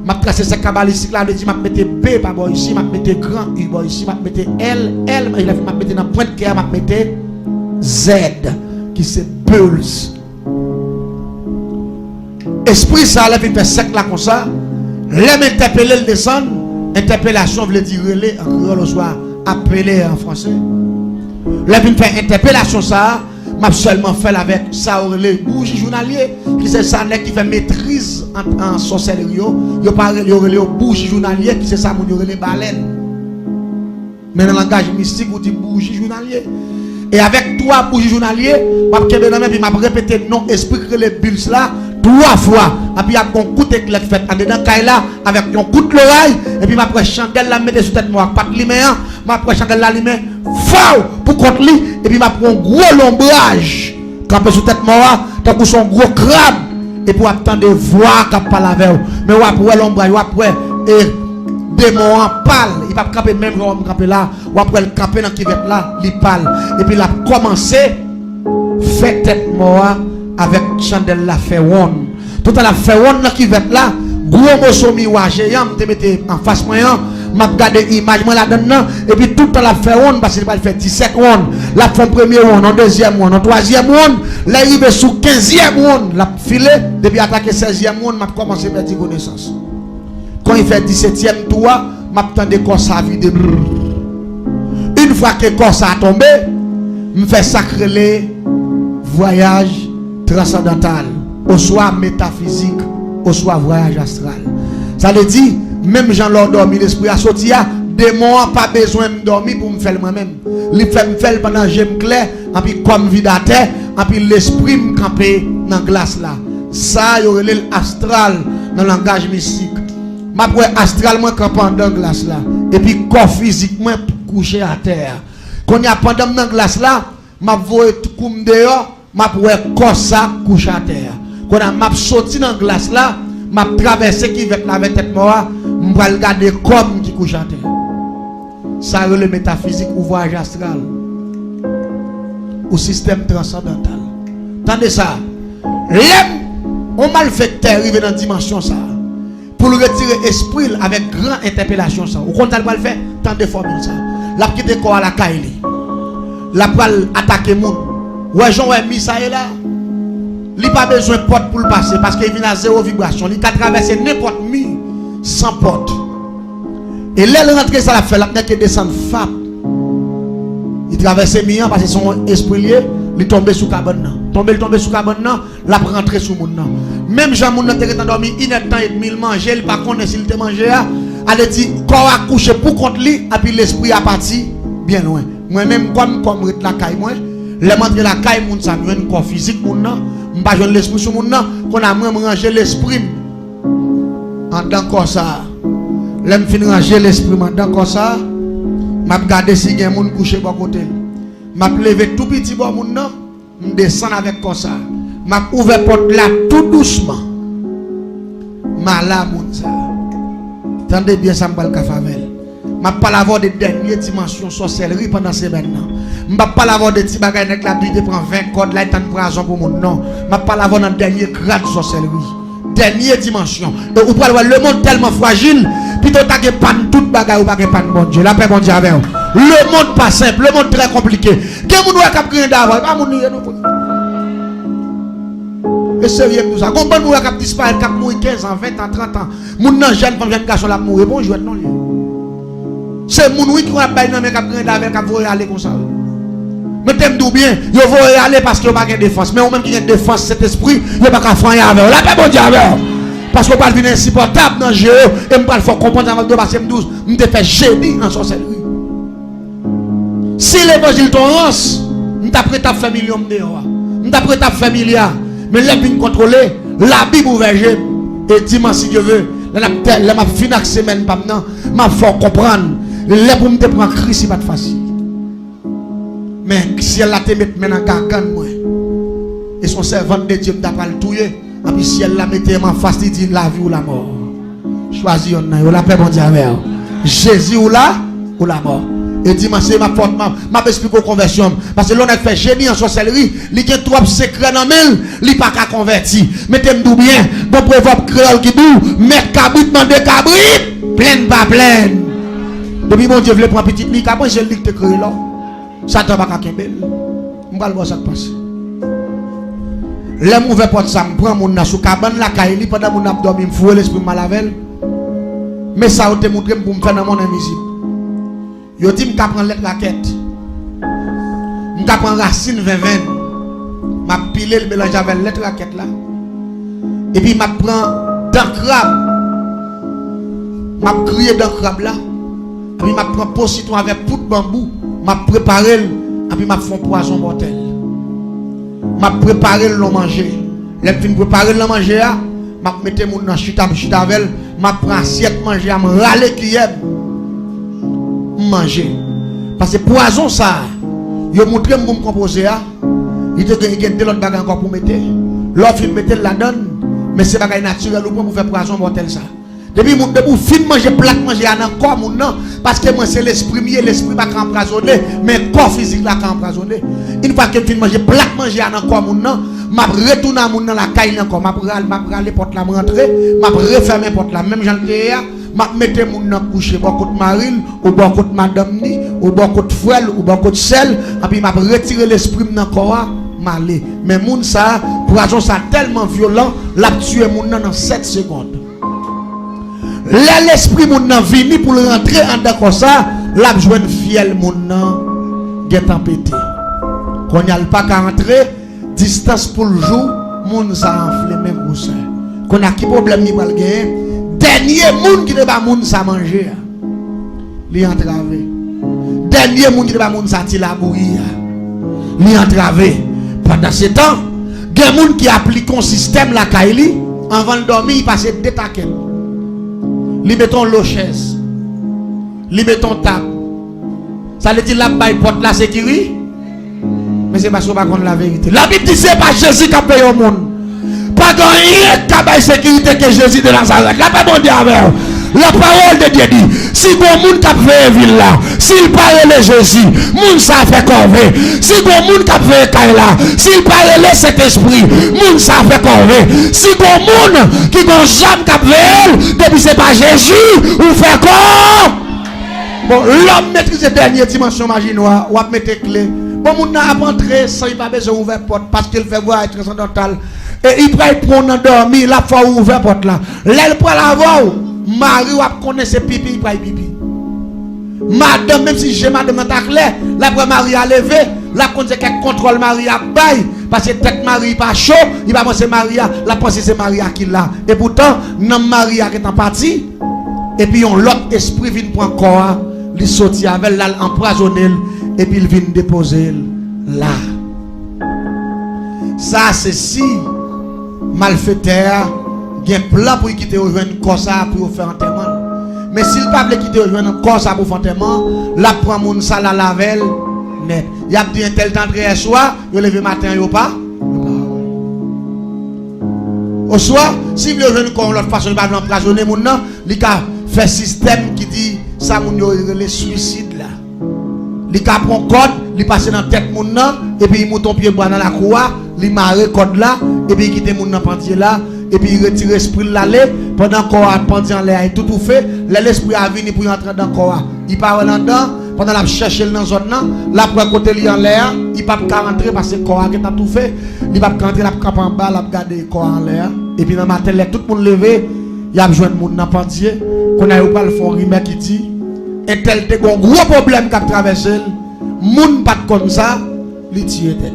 m'a tracer sec cabalistique là le dit m'a mettre B pas bon ici m'a mettre grand U bon ici m'a mettre L m'a mettre dans pointe cœur m'a mettre Z qui c'est Bulls. Esprit ça là fait sec là comme ça l'aime interpeller le descendre interpellation veut dire relais en créole au soir appeler en français l'aime faire interpellation ça m'a seulement fait avec ça relais bougie journalier qui c'est ça qui fait maîtrise en sorcellerie yo parle yo relais bougie journalier qui c'est ça mon relais baleine mais dans le langage mystique on dit bougie journalier. Et avec trois bougies journaliers, je vais répéter non esprit que les bulles là 3 fois. Et puis il y a un coup d'éclat fait en dedans là avec un coup de l'oreille. Et puis après chandelle la mettre sur tête moi, pas de lumière. Après chandelle la lumière, faux pour contre lui. Et puis je prends un gros lombrage. Quand sur tête moi, tant que son gros crabe. Et pour attendre voir qu'il parle avec vous. Mais après l'ombrage, après démon parle, il va camper même quand on camper là, ou après le camper dans qui va là, il parle. Et puis il a commencé fait tête mort avec chandelle la fait one. Tout à la fait one qui va là, gros morceau miroir géant, te mettez en face moyen, m'a regardé image moi là dedans et puis tout à la fait one parce qu'il va faire 17 one, la font premier one, en deuxième one, en troisième one, là il va sous 15e one, la filé depuis attaquer 16e one, m'a commencé à perdre connaissance. Quand il fait 17e tour, je vais corps ça vide. Une fois que le corps ça a tombé, je fais sacrer les voyages transcendantal, au soit métaphysique, au soit voyage astral. Ça veut dire, même Jean l'a dormi, l'esprit a sorti, démon n'a pas besoin de dormir pour me faire moi-même. Il fait me faire pendant que j'aime clair, et puis comme vie à terre, et puis l'esprit me camper dans la glace là. Ça, il y aurait l'astral dans le langage mystique. Ma pour astral moi pendant dans glace là et puis corps physique moi couché à terre quand il y a pendant dans glace là m'a voyer comme dehors m'a pour corps ça couché à terre quand m'a sorti dans glace là m'a traversé qui avec la tête moi m'a regarder comme qui couché à terre ça le métaphysique ou voyage astral au système transcendantal. Tendez ça on mal fait arriver dans dimension ça pour le retirer esprit avec grande interpellation ça. Ou quand elle va le faire, tant de formules ça. La quitter quoi à la caille. La pral attaquer moun. Ouais Jean ouais mis ça est là. Il pas besoin de porte pour le passer parce qu'il vient à zéro vibration. Il a traversé n'importe mi sans porte. Et là il rentre ça la fait la que descend fap. Il traverse mi parce que son esprit lié, il tombe sous cabane. Tombe sous cabane la rentrer sous moun nan. Même Jean moun nan te endormi 1 heure et demi manger, il pas connaît s'il te manger elle dit corps a couché pour contre lui et puis l'esprit a parti bien loin. Moi même comme la caille moi, les montre la caille moun ça un corps physique moun nan, m'pas joindre l'esprit sur moun nan, qu'on a même ranger l'esprit en dans corps ça. L'aime fin ranger l'esprit en dans corps ça, m'a regarder si gen moun couché bon côté. M'a lever tout petit bon moun nan, m'descend avec corps ça. M'a ouvert porte là tout doucement. Ma la moun ça. Tendez bien ça m'pa le favel. M'a pas l'avoir de dernière dimension sorcellerie pendant ces maintenant. M'a pas l'avoir de petits bagages avec la Bible prend 20 codes là tant prison pour mon non. M'a pas l'avoir dans dernier grade sorcellerie. Dernière dimension. Donc vous pouvez voir le monde tellement fragile, plutôt t'as que pas toute bagaille ou pas que pas bon Dieu. La paix bon Dieu avec vous. Le monde pas simple, le monde très compliqué. Quel monde a capté d'avant, pas mon et sérieux tout ça. Combien de gens qui disparaît, qui mourir 15 ans, 20 ans, 30 ans. Moun nan jeune femme jeune garçon la mourir. Bonjour non lieu. C'est moun qui va bailler dans mes cap grand avec cap voyer aller comme ça. Mais t'aime tout bien, yo voyer aller parce que pas de défense. Mais ou même qui a défense cet esprit, yo pas qu'à franchir avec. La paix bon Dieu avec. Parce qu'on pas venir insupportable dans jeu et me pas faut comprendre avec de passer 12, me te fait génie en sorcellerie. Si l'évangile t'orance, me t'a prêt ta famille million dehors. Me t'a prêt ta famille. Mais les bien contrôler, la Bible ouverte et dimanche si Dieu veut, là m'a fini la semaine maintenant, m'a faut comprendre, les pour me prendre Christ c'est pas facile. Mais si elle a te mettre maintenant gargan moi. Et son servant de Dieu m'a pas le touyer. Et puis si elle la mette en face, il dit la vie ou la mort. Choisis on la paix bon Dieu avec. Jésus ou la mort. Et dimanche c'est ma porte m'a expliqué conversion parce que l'on a fait génie en sorcellerie, il y a trop secret dans mille, il pas qu'à convertir. Mettez-moi bien, bon proverbe créole qui dit mettre cabrit demander cabrit, pleine pas pleine. Depuis mon Dieu veut prendre petite lit, après je lis te créé là. Ça t'a pas qu'à kembel. On va voir ça passe. Les mauvais porte ça me prend mon sous cabane la caille pendant mon abdomen me fouer l'esprit malavel. Mais ça a été montré pour me faire dans mon invisible. Yo dit m'ka prendre lettre raquette. M'ka prendre racine 20 m'a pilé le mélange avec lettre raquette là. Et puis m'a prend dent crabe. M'a crié dent crabe là. Et puis m'a prend pot citron avec poudre bambou, m'a préparé et puis m'a fait poison mortel. M'a préparé le manger. Les fin préparer le manger là, m'a mettre mon dans chita avec, m'a prend assiette manger, m'a râler cuillère. Manger parce que poison ça yo montré me composer il te gagne de l'autre bagage encore pour mettre l'autre film mettre la donne mais c'est bagage naturel pour faire poison mortel ça depuis mon debout film manger plat manger dans corps mon non parce que moi c'est l'esprit pas empoisonné mais corps physique là empoisonné une fois que film manger plat manger dans corps mon non m'a retourner mon dans la caille encore m'a râler porte là rentrer m'a refermer porte là même j'en m'a mettez mon nan coucher beaucoup de maril ou beaucoup de madame ni ou beaucoup de frère ou beaucoup de sel et puis m'a retirer l'esprit dans corps m'aller mais moun ça poison ça tellement violent l'a tué mon nan en 7 secondes l'esprit mon nan vini pour rentrer en dedans comme ça l'a joindre fiel mon nan get tempêté qu'on y a pas qu'à rentrer distance pour le jour moun ça enflé même ou ça qu'on a qui problème ni pas le gagner dernier monde qui ne pas monde ça manger li entravé dernier monde qui ne pas monde ça ti la bouillir li entravé pendant ce temps des monde qui applique un système la kaili avant de dormir il passe deux taquets li mettons l'eau chaise li mettons table ça veut dire la baille porte la sécurité mais c'est parce qu'on pas connaître la vérité la Bible dit c'est pas Jésus qui a payé au monde. Pas de rien de sécurité que Jésus de Nazareth. La pas bon Dieu avec. La parole de Dieu dit, si bon monde qui fait ville là, s'il parle de Jésus, monde ça fait corvée. Si bon monde qui fait caille là, s'il parle de cet esprit, monde ça fait corvée. Si bon monde qui gon jamais qui fait depuis c'est pas Jésus, ou fait quoi? Bon, l'homme maîtrise la dernière dimension magie noire, ou mettre clé. Bon monde n'a pas entré sans il pas besoin ouvrir porte parce qu'il fait voir être transcendantal. Et il peut prendre dormir la fois ouvert porte là. L'aile pour la voir. Marie va connaître pipi, il peut pipi. Madame même si j'ai madame dans ta clair, la pour Marie a levé, la connaît qu'elle contrôle Marie à bail parce que tête Marie pas chaud, il va penser Maria, la penser c'est Maria qui l'a. Et pourtant non Maria qui est en partie et puis on l'autre esprit vient prendre corps, il sortir avec là empoisonner et puis il vient déposer là. Ça c'est si malfaiteur il y a un plan pour quitter rejoindre corps ça pour faire enterrement. Mais s'il pas veut quitter rejoindre corps ça pour faire enterrement, la prend mon ça la lavel net. Il y a dit un tel temps de soir, il lever matin yo pas. Au soir, si vous rejoindre corps l'autre façon pas empoisonner mon non, il a fait système qui dit ça mon yo le suicide là. Il a prend code, il passe dans tête mon non et puis il monte ton pied bois dans la cour, il marre code là et puis il quitte mon non pendier là. Et puis il retire l'esprit l'aller pendant qu'on a pendu en l'air et tout fait l'esprit a venu pour entrer dans le corps il part là dedans pendant la chercher dans zone là la prend côté li en l'air il pas rentrer parce que le corps a tout fait il pas rentrer la camp en bas la garder le corps en l'air et puis dans matin tout le monde levé il a besoin de monde dans pendier qu'on a pas le fond remède qui dit et tel te gros problème qui a traversé monde pas comme ça il tire tête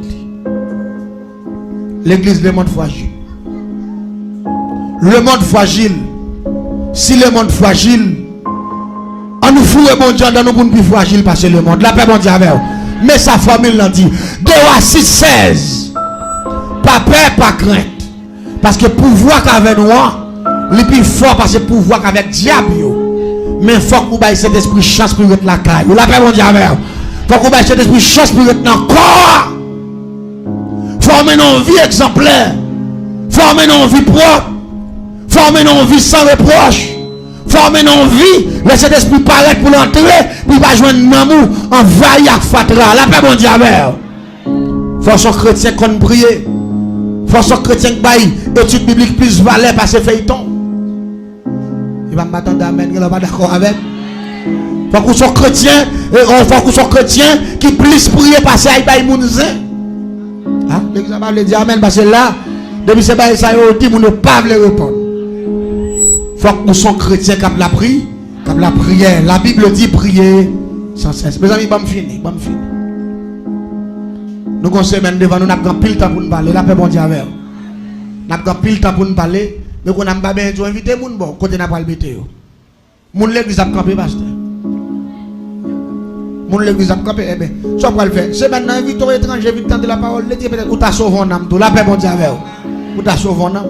l'église le monde fragile. Le monde fragile. Si le monde fragile, on nous fout bon Dieu dans nous plus fragile parce que le monde. La paix bon Dieu avec. Mais sa formule l'a dit. 2 à 6, 16. Pas peur, pas crainte. Parce que pouvoir qu'avec nous, le plus fort parce que pouvoir qu'avec diable. Mais il faut que vous ayez cet esprit chance pour être la caille. La paix bon Dieu avec. Faut qu'on baisse Saint-Esprit chance pour être encore. Former une vie exemplaire. Former une vie propre. Former une vie sans reproche. Former une vie. Le Saint-Esprit paraît pour l'entrer. Puis il va joindre un amour. Envahir à fatra. La paix, bon diable. Faut son chrétien qu'on prie. Faut son chrétien qui baille. Étude biblique plus valeur parce que feuilleton. Il va m'attendre d'amen. Il n'est pas d'accord avec. Faut qu'on soit chrétien. Faut qu'on soit chrétien qui plus prier parce qu'il baille mounzin. Ah, l'examen le dit amen parce que là, depuis ce bail ça y dit, on ne pas le répondre. Faut que nous soyons chrétiens qui la prière, qui la prière. La Bible dit prier sans cesse. Mes amis, je vais finir. Nous avons une semaine devant nous, nous avons pile temps pour nous parler. La paix, bon Dieu, avec nous. Nous avons pile temps pour nous parler. Mais nous n'avons pas bien invité les gens, bon, côté n'a pas le météo. Moun l'église a campé, pasteur. Moun l'église a campé, eh bien, ça va le faire. C'est maintenant invité aux étrangers, invité de la parole. Les dieux peut-être, ou t'as sauvé un âme, la paix, bon Dieu, avec vous. Ou t'as sauvé un âme.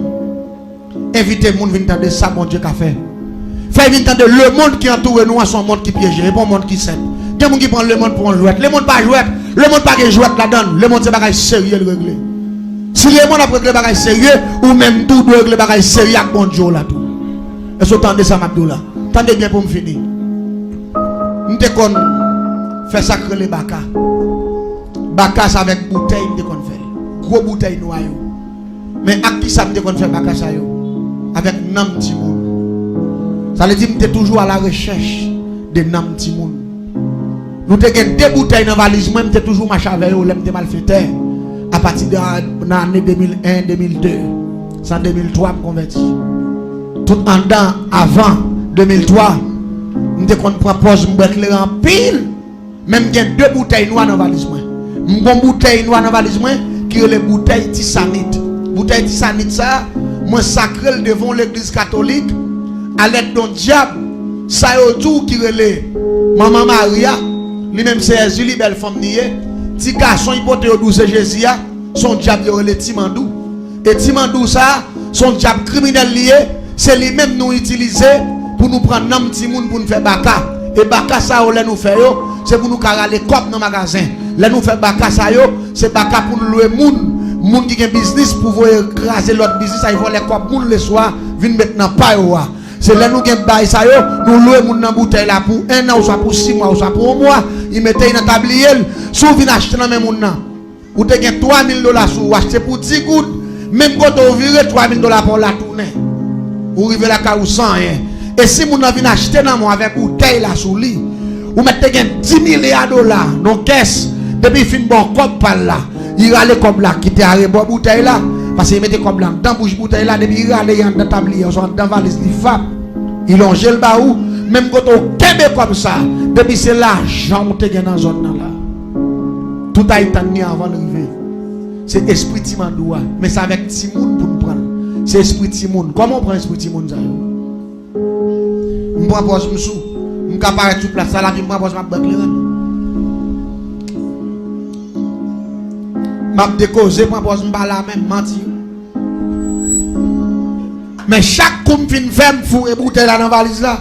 Invitez les gens, venir entendre ça, mon Dieu, qu'a fait. Faites venir entendre le monde qui entoure nous, son monde qui piège, et pas un monde qui sait. Il y a des gens qui prennent le monde pour un jouet. Le monde pas jouet. Le monde pas que jouet là-dedans. Le monde c'est bagage sérieux de régler. Si le monde a réglé bagage sérieux, ou même tout doit régler bagage sérieux avec bon Dieu là tout. Est-ce que vous entendez ça, Mabdoula? Tendez bien pour me finir. Nous te qu'on fait sacrer les baka. Baka c'est avec bouteille, nous te qu'on fait. Gros bouteille noire. Mais à qui ça me te qu'on fait baka ça yo? Avec nam ti moun. Ça veut dire que nous sommes toujours à la recherche de nam ti moun. Nous avons deux bouteilles dans la valise, moi je toujours marché avec eux, je mal fait à partir de l'année 2001, 2002. C'est en 2003 je me convertis. Tout en dedans, avant 2003, je propose de me éclairer en pile. Même j'ai deux bouteilles noires dans la valise. Une bonne bouteille noire dans la valise qui est les bouteilles Tissanite. Bouteille Tissanite, ça, moi sacré devant l'église catholique à l'aide d'un diable. Ça y est tout qui est Maman Maria. Lui-même c'est Julie, belle femme niée. Petit garçon, il porte au douce Jésus, son diable il est Timandou. Et Timandou ça, son diable criminel lié, c'est lui-même nous utiliser pour nous prendre nam Timoun pour nous faire baka. Et baka ça on nous fait yo, c'est pour nous carrer cop dans magasin. Là nous fait baka ça yo, c'est baka pour nous louer moun qui a business pour vous écraser l'autre business, ça ils vont les cop moun le soir, viennent maintenant pas yo. C'est là nous gagne bail ça yo, nous louer moun dans bouteille là pour 1 an ou soit pour 6 mois ou soit pour 1 mois, ils mettaient dans tablier, sous vinn acheter dans même moun nan. Ou te gagne $3,000 sous acheter pour 10 gouttes, même quand on vire $3,000 pour la tourner. Ou rive la ka ou sans rien. Et si moun nan vinn acheter dans moi avec bouteille là sous lit, ou mettez gagne $10 milliards dans caisse, depuis fin bon comme par là. Il rale comme là qui te arrêté boire bouteille là parce qu'il mettait comme là dans bouche bouteille là depuis il rale dans tablier on sont dans valise li fap. Il longe le baou même quand on kembe comme ça depuis c'est l'argent on te gagne dans zone là. Tout a été mis avant d'arriver. C'est esprit Timandoua mais c'est avec Timoun pour nous prendre. C'est esprit Timoun. Comment on prend esprit Timoun ça yo? On prend pose m'sou. On capare tout place ça là, on prend pose ma banque là. M'a décausé pour pose m'ba la même menti. Mais chaque coup fin ferme fou et bouteille là dans valise là.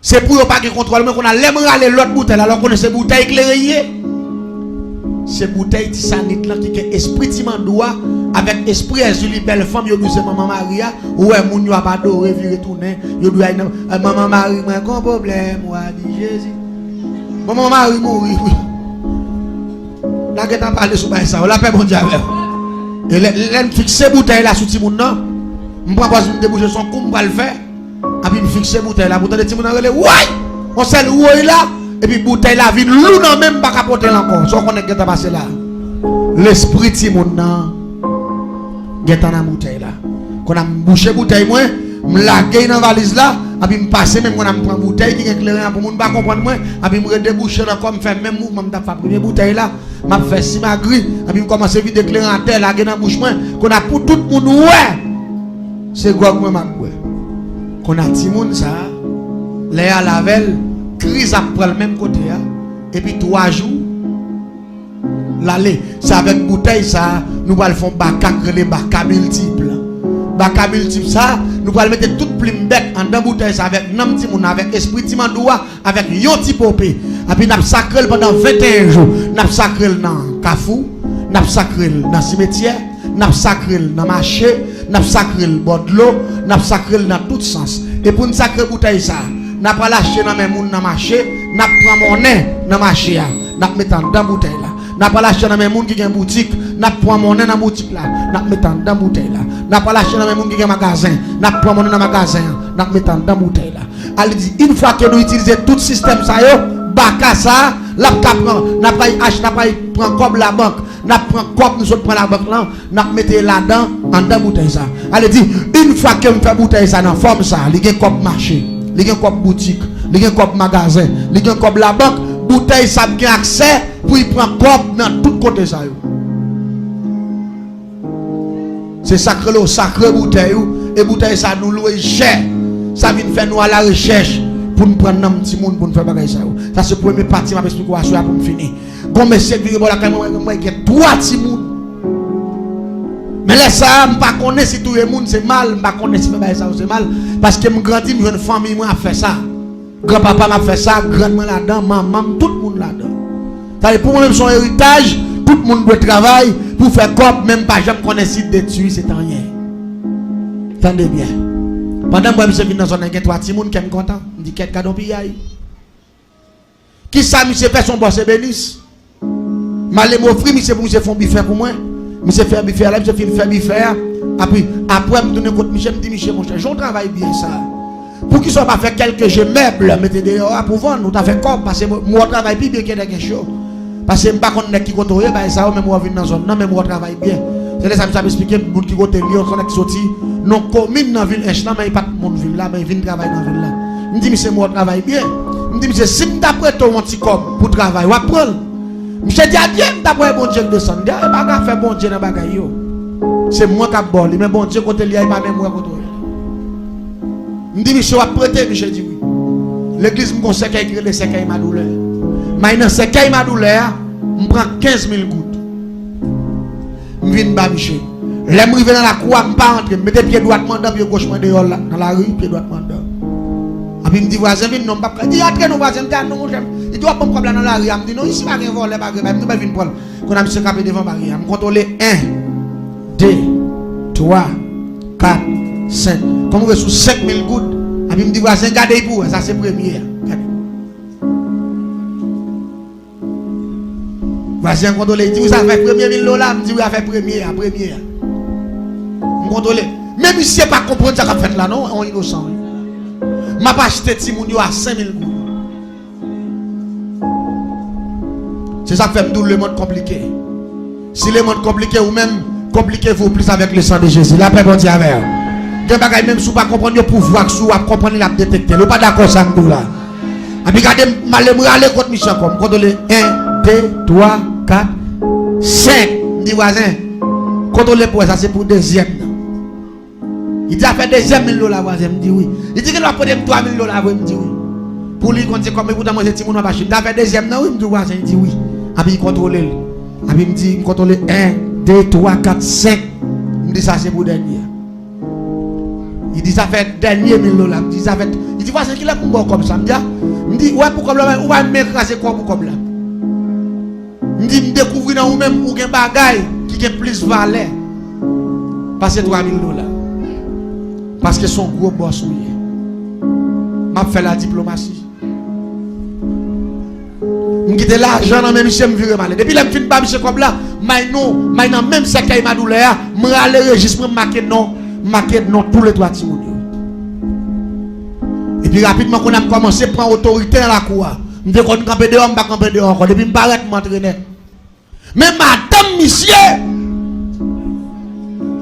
C'est pour pas que contrôle mais qu'on a l'aime râler l'autre bouteille alors qu'on c'est bouteille éclairée. C'est bouteille Tissanite là qui est esprit Timandoua avec esprit Julie belle femme yo douce maman Maria ouais moun yo pas adoré vi retourner yo doit maman Marie moi grand problème moi dit Jésus. Maman Marie mourir. Là que t'as parlé sur ça la paix bon Dieu avec. Et l'aime fixer bouteille là sous Timoun non. Je prends pas de déboucher son coup, je le faire. Et puis je fixe bouteille là. Bouteille de Timoun relé. Ouais! On sait le ouais là. Et puis bouteille là, vient l'eau non même pas capoter encore. Soit qu'on est qu'à passer là. L'esprit Timoun nan. Geta dans bouteille là. Quand on a bouché bouteille moi, me laguer dans valise là. Et puis me passer même quand on prend bouteille qui est éclairée pour moun pas comprendre moi. Et puis me redéboucher là comme faire même mouvement me faire première bouteille là. M'a fait si ma gris. Et puis me commencer vite éclairer en terre là dans bouche moi. Qu'on a pour tout le monde ouais. C'est quoi que moi qu'on a Timoun ça Léa Lavel crise après le même côté et puis 3 jours l'aller c'est avec bouteille ça nous allons faire les baka multiples ça nous allons mettre toute plume bec en dans bouteille ça avec nam Timoun avec esprit Timandoua avec yon petit popé Et puis n'a sacré pendant 21 jours. N'a sacré dans Kafou, n'a sacré dans cimetière, n'a sacré dans marché, n'a sacré le bord de l'eau, n'a sacré dans tout sens. Et pour une sacrée bouteille ça, n'a pas lâché dans mes moun dans marché, n'a prend monnaie dans marché, n'a mettant dans bouteille là. N'a pas lâché dans mes moun qui ont boutique, n'a prend monnaie dans boutique là, n'a mettant dans bouteille là. N'a pas lâché dans mes moun qui ont magasin, n'a prend monnaie dans magasin, n'a mettant dans bouteille là. Elle dit une fois que nous utilisons tout système ça yo, baka ça, la prend, n'a pas acheter, n'a pas prend comme la banque, n'a prend comme nous autres prend la banque là, n'a mettre là-dedans en dans bouteille ça. Elle dit une fois que me fait bouteille ça dans forme ça, il y a comme marché, il y a comme boutique, il y a comme magasin, il y a comme la banque, bouteille ça a accès pour y prendre comme dans tout côté ça yo. C'est sacré le sacré bouteille et bouteille ça nous loue cher. Ça vient faire nous à la recherche pour nous prendre un petit monde pour nous faire bagaille ça. Ça c'est premier partie m'a expliquer pour me finir. Comme monsieur vient pour la caméra moi il y a 3 petits monde. Mais là ça me pas connaît si tout le monde c'est mal, me pas connaît si bagaille ça c'est mal parce que me grandi me une famille moi a fait ça. Grand-papa m'a fait ça, grand-maman là-dedans, maman, tout le monde là-dedans. Ça pour moi même son héritage, tout le monde doit travailler pour faire comme même pas jamais connaître si détruire c'est rien. Entendez bien. Pendant que je suis dans une zone, il y a 3 petits gens qui sont contents. Je dis qu'est-ce qu'il y a. Qui ça, monsieur fait son boss et bénisse. Malé m'offrir, monsieur pour monsieur faire biffé pour moi. Monsieur fait biffé là, monsieur fait biffé. Après, je me donne compte, monsieur me dit, monsieur, mon cher, je travaille bien ça. Pour qu'ils ne soient pas fait quelques jeux meubles, mettez dehors pour vendre, nous t'as fait comme, parce que moi je travaille bien qu'il y ait quelque chose. Parce que je ne sais pas qu'on est qui côté, ça, même moi je viens dans la zone, non, mais moi je travaille bien. C'est ça que je expliqué pour qui côté Lyon, on est sorti, non commune dans la ville, mais il n'y a pas de mon ville là, mais il vient travailler dans la ville là. Je me dis, monsieur, moi je travaille bien. Je me dis, monsieur, si je t'apprête mon petit corps pour travailler, je vais prendre. Je dis, adieu, je t'apprête bon Dieu de descendre. Je ne vais pas faire bon Dieu dans la bagaille. C'est moi qui ai bon, mais bon Dieu côté Lyon, il n'y a pas même moi côté. Je dis, monsieur, je vais prêter, monsieur dit oui. L'église me conseille à écrire les séquelles ma douleur. Mais dans séquelles ma douleur, je prends 15 000 gouttes. Je viens de Michel. Je suis arrivé dans la cour, je ne pas entrer. Je mets pied droit mandant, pied gauche mandant dans la rue, pied droit mandant. Et puis je me dis, voisin, non, je ne dis pas, entrez, non, voisin, non, il doit pas me problème dans la rue. Je me dis, non, ici, je ne vais pas voler, je ne vais pas venir prendre. Quand je me suis capé devant Marie, je me contrôle 1, 2, 3, 4, 5. Comme on sous 5 000 gouttes, et puis je me dis, voisin, gardez pour ça, c'est premier. Voisin contrôle, il dit, vous avez fait premier 1000 $, je dis, vous avez fait premier. Je contrôle. Même si ce n'est pas comprendre ce qu'on a fait là, non, on est innocent. Je n'ai pas acheté Timounio à 5 000 gouttes. C'est ça qui fait le monde compliqué. Si le monde compliqué ou même compliquez-vous plus avec le sang de Jésus. La paix bon Dieu avec vous. Même si vous ne comprenez pas le pouvoir, si vous comprenez la détecter. Vous n'êtes pas d'accord avec nous là. Et puis regardez, je vais aller contre Michel comme. Contrôlez 1, 2, 3, 4, 5. Dit voisin. Contrôlez pour ça, c'est pour deuxième. Il dit, a fait deuxième 1000 $, voisin. Me dit oui. Il dit qu'il va prendre 3 000 $, me dit oui. Pour lui, quand c'est comme vous, moi, c'est mon machine. Il a fait deuxième, non, oui, me dit voisin. Il dit oui. Et puis il contrôle. Et puis il me dit, contrôle 1, 2, 3, 4, 5. Il me dit, ça c'est pour dernier. Il dit, ça fait dernier 1000 $. Il dit, voisin, qu'il a pour comme ça. Il me dit, ouais, pour comme là, ou va m'écraser comme là. Il me dit, je découvre dans vous-même ou un bagage qui a plus valeur. Parce que 3 000 $. Parce que son gros boss, oui. M'a fait la diplomatie. Je quitte l'argent dans mes monsieur me vire mal. Depuis que je fin pas monsieur comme là, maintenant même ça qui m'a douleur, me aller registre marquer non tous les 3 petits. Et puis rapidement qu'on a commencé à prendre autorité dans la cour. Je dis qu'on camper dehors, on va camper dehors encore depuis me paraître m'entraîner. Mais madame monsieur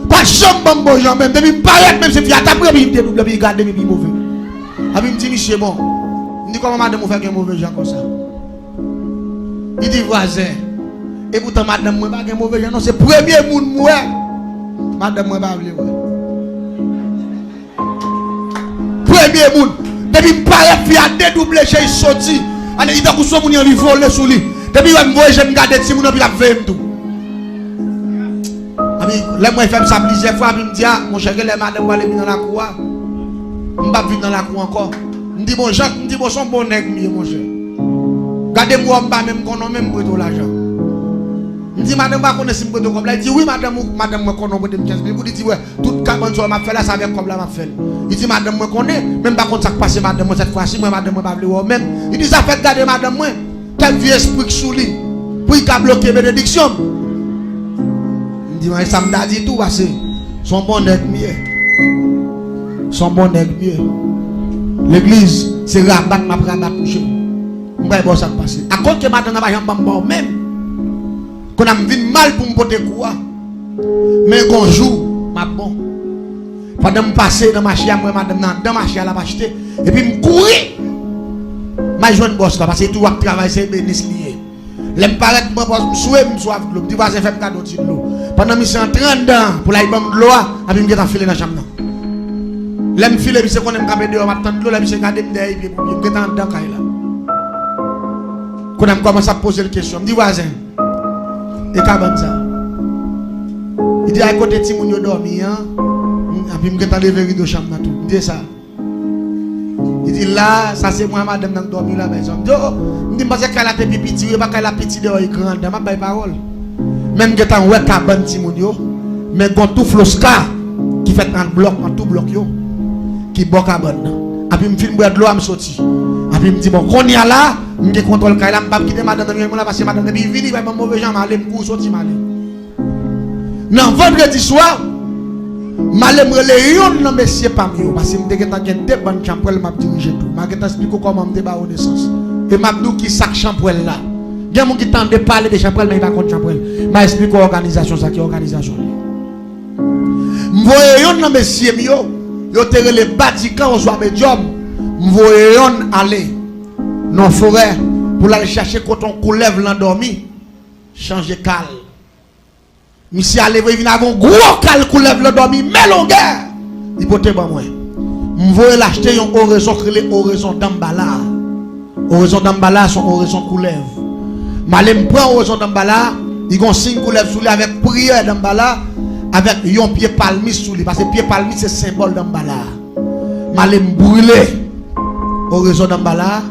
pas chambre bon gens même depuis me paraître même c'est fiat après il me double il garde mes mauvais. Abi me dit monsieur bon. Il dit comment madame vous fait un mauvais gens comme ça. Il dit voisin. Et pourtant madame moi pas un mauvais gens non c'est premier monde moi. Madame moi pas vle ouais. Premier monde depuis me paraître fiat dédoubler chez sorti. Allez il t'a son moun envie voler sous lui. Depuis moi moi j'aime garder si moun envie la faire tout. Là, moi, je fais ça plusieurs fois. Je me dis, mon cher, les madame, aller dans la cour. Je ne vais pas venir dans la cour encore. Je me dis, bon, Jacques, je me dis, bon, son bon nègre, mon cher. Gardez-moi pas même qu'on a même pour l'argent. Je dis madame pas connaît si me comme là, il dit oui madame moi connais pour 15 000. Vous dites ouais, toute cabane sur m'a fait là ça avec comme là m'a fait. Il dit madame moi connais, même pas contre ça passe madame moi cette fois-ci moi madame moi pas vouloir même. Il dit ça fait garder madame moi. Quel vieux esprit sous lui pour il a bloqué bénédiction. Il dit ça me dit tout parce que son bon nègre mieux. Son bon nègre mieux. L'église c'est rabat m'a rabat toucher. M'pa bon ça passer. À cause que madame n'a pas jambe même. Qu'on a vu mal pour me porter quoi. Mais qu'on joue, ma bon. Pendant que je passe dans ma chia, moi, madame, dans ma chia, elle a acheté. Et puis, je courir. Je joue une bosse là, parce que tout le travail, c'est bénis lié. Je me paraît que je souhaite, je soif de l'eau. Je vais faire un cadeau de l'eau. Pendant que je suis en 30 ans, pour la de l'eau, je vais me filer dans la chambre. Je me file, je qu'on aime caber dehors, je vais me garder derrière, je vais me mettre dans la caille. Quand je commence à poser la question, je dis, voisin. Et comment ça? Il dit à côté de Timoun yo dormi hein. Et puis me lever rideau chambre tout. Il dit ça. Il dit là, ça c'est moi madame dans dormi là maison. Il dit parce qu'elle a des petits, pas qu'elle a petit dehors grand, m'a pas parole. Même que tant ouais cabane Timoun yo, mais gon tout flosca qui fait en bloc, en tout bloc yo qui bon cabane. Et puis me filme boire de l'eau me sorti. Et puis me dit bon, qu'on y a là je contrôle quand il a quitter madame là parce que madame est venue va mauvais gens aller me sortir mal. Non vendredi soir malem relé yon non monsieur pas mieux parce que me te geta gen deux bonnes chambrelles m'a diriger tout. M'a geta expliquer comment me ba naissance. Et m'a dou qui sac chambrelle là. Gen mon qui tente de parler de chambrelle mais il pas contre chambrelle. M'a expliquer organisation ça qui organisation. M'voye yon non monsieur yo yo te relé batikan on soit médium. M'voye yon aller non forêt pour aller chercher coton coulève l'endormi changer cal monsieur allé venir avec gros cal coulève l'endormi mais longueur il pote pas moi m'voye l'acheter un oraison créé oraison d'emballa son oraison coulève m'aller me prend oraison d'emballa il gon signe coulève sous lui avec prière d'emballa avec un pied palmis sous lui parce que pied palmis c'est symbole d'emballa m'aller me brûler oraison d'emballa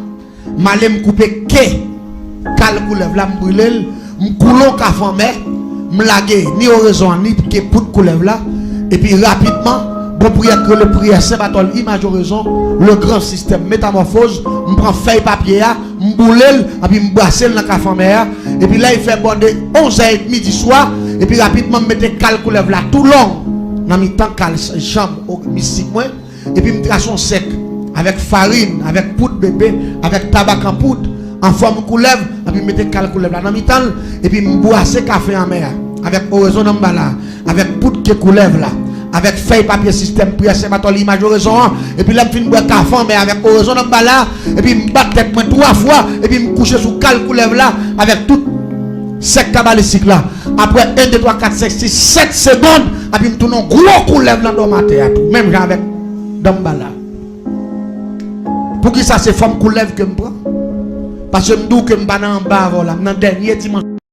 malem couper ke cal coulève là m'brûler m'coulon ka famé m'laguer ni oraison ni que pour coulève là et puis rapidement bon prière que le prière Saint Barthol image oraison le grand système métamorphose m'prend feuille papier là m'boulel et puis m'brasser dans ka famé et puis là il fait bon de 11h30 du soir et puis rapidement mettre cal coulève là tout long dans mi temps cal chambre mystique moi et puis m'traçon sec avec farine, avec poudre bébé, avec tabac en poudre, en forme coulève, et puis mettez cal coulève là dans mi temps, et puis m'boisser café en mer, avec oraison d'emballa, avec poudre qui coulève là, avec feuille papier système prière Saint Barthol image oraison, et puis là me fin boire café en mer avec oraison d'emballa, et puis m'battre tête moi 3 fois, et puis me coucher sous cal coulève là, avec tout sec cabalistique là. Après 1, 2, 3, 4, 5, 6, 7 secondes, et puis me tourne un gros coulève là dans ma tête, même genre avec d'emballa. Pour qui ça c'est forme coulève que me prend? Parce que me dis que me pas en bas voilà, dans dernier dimanche.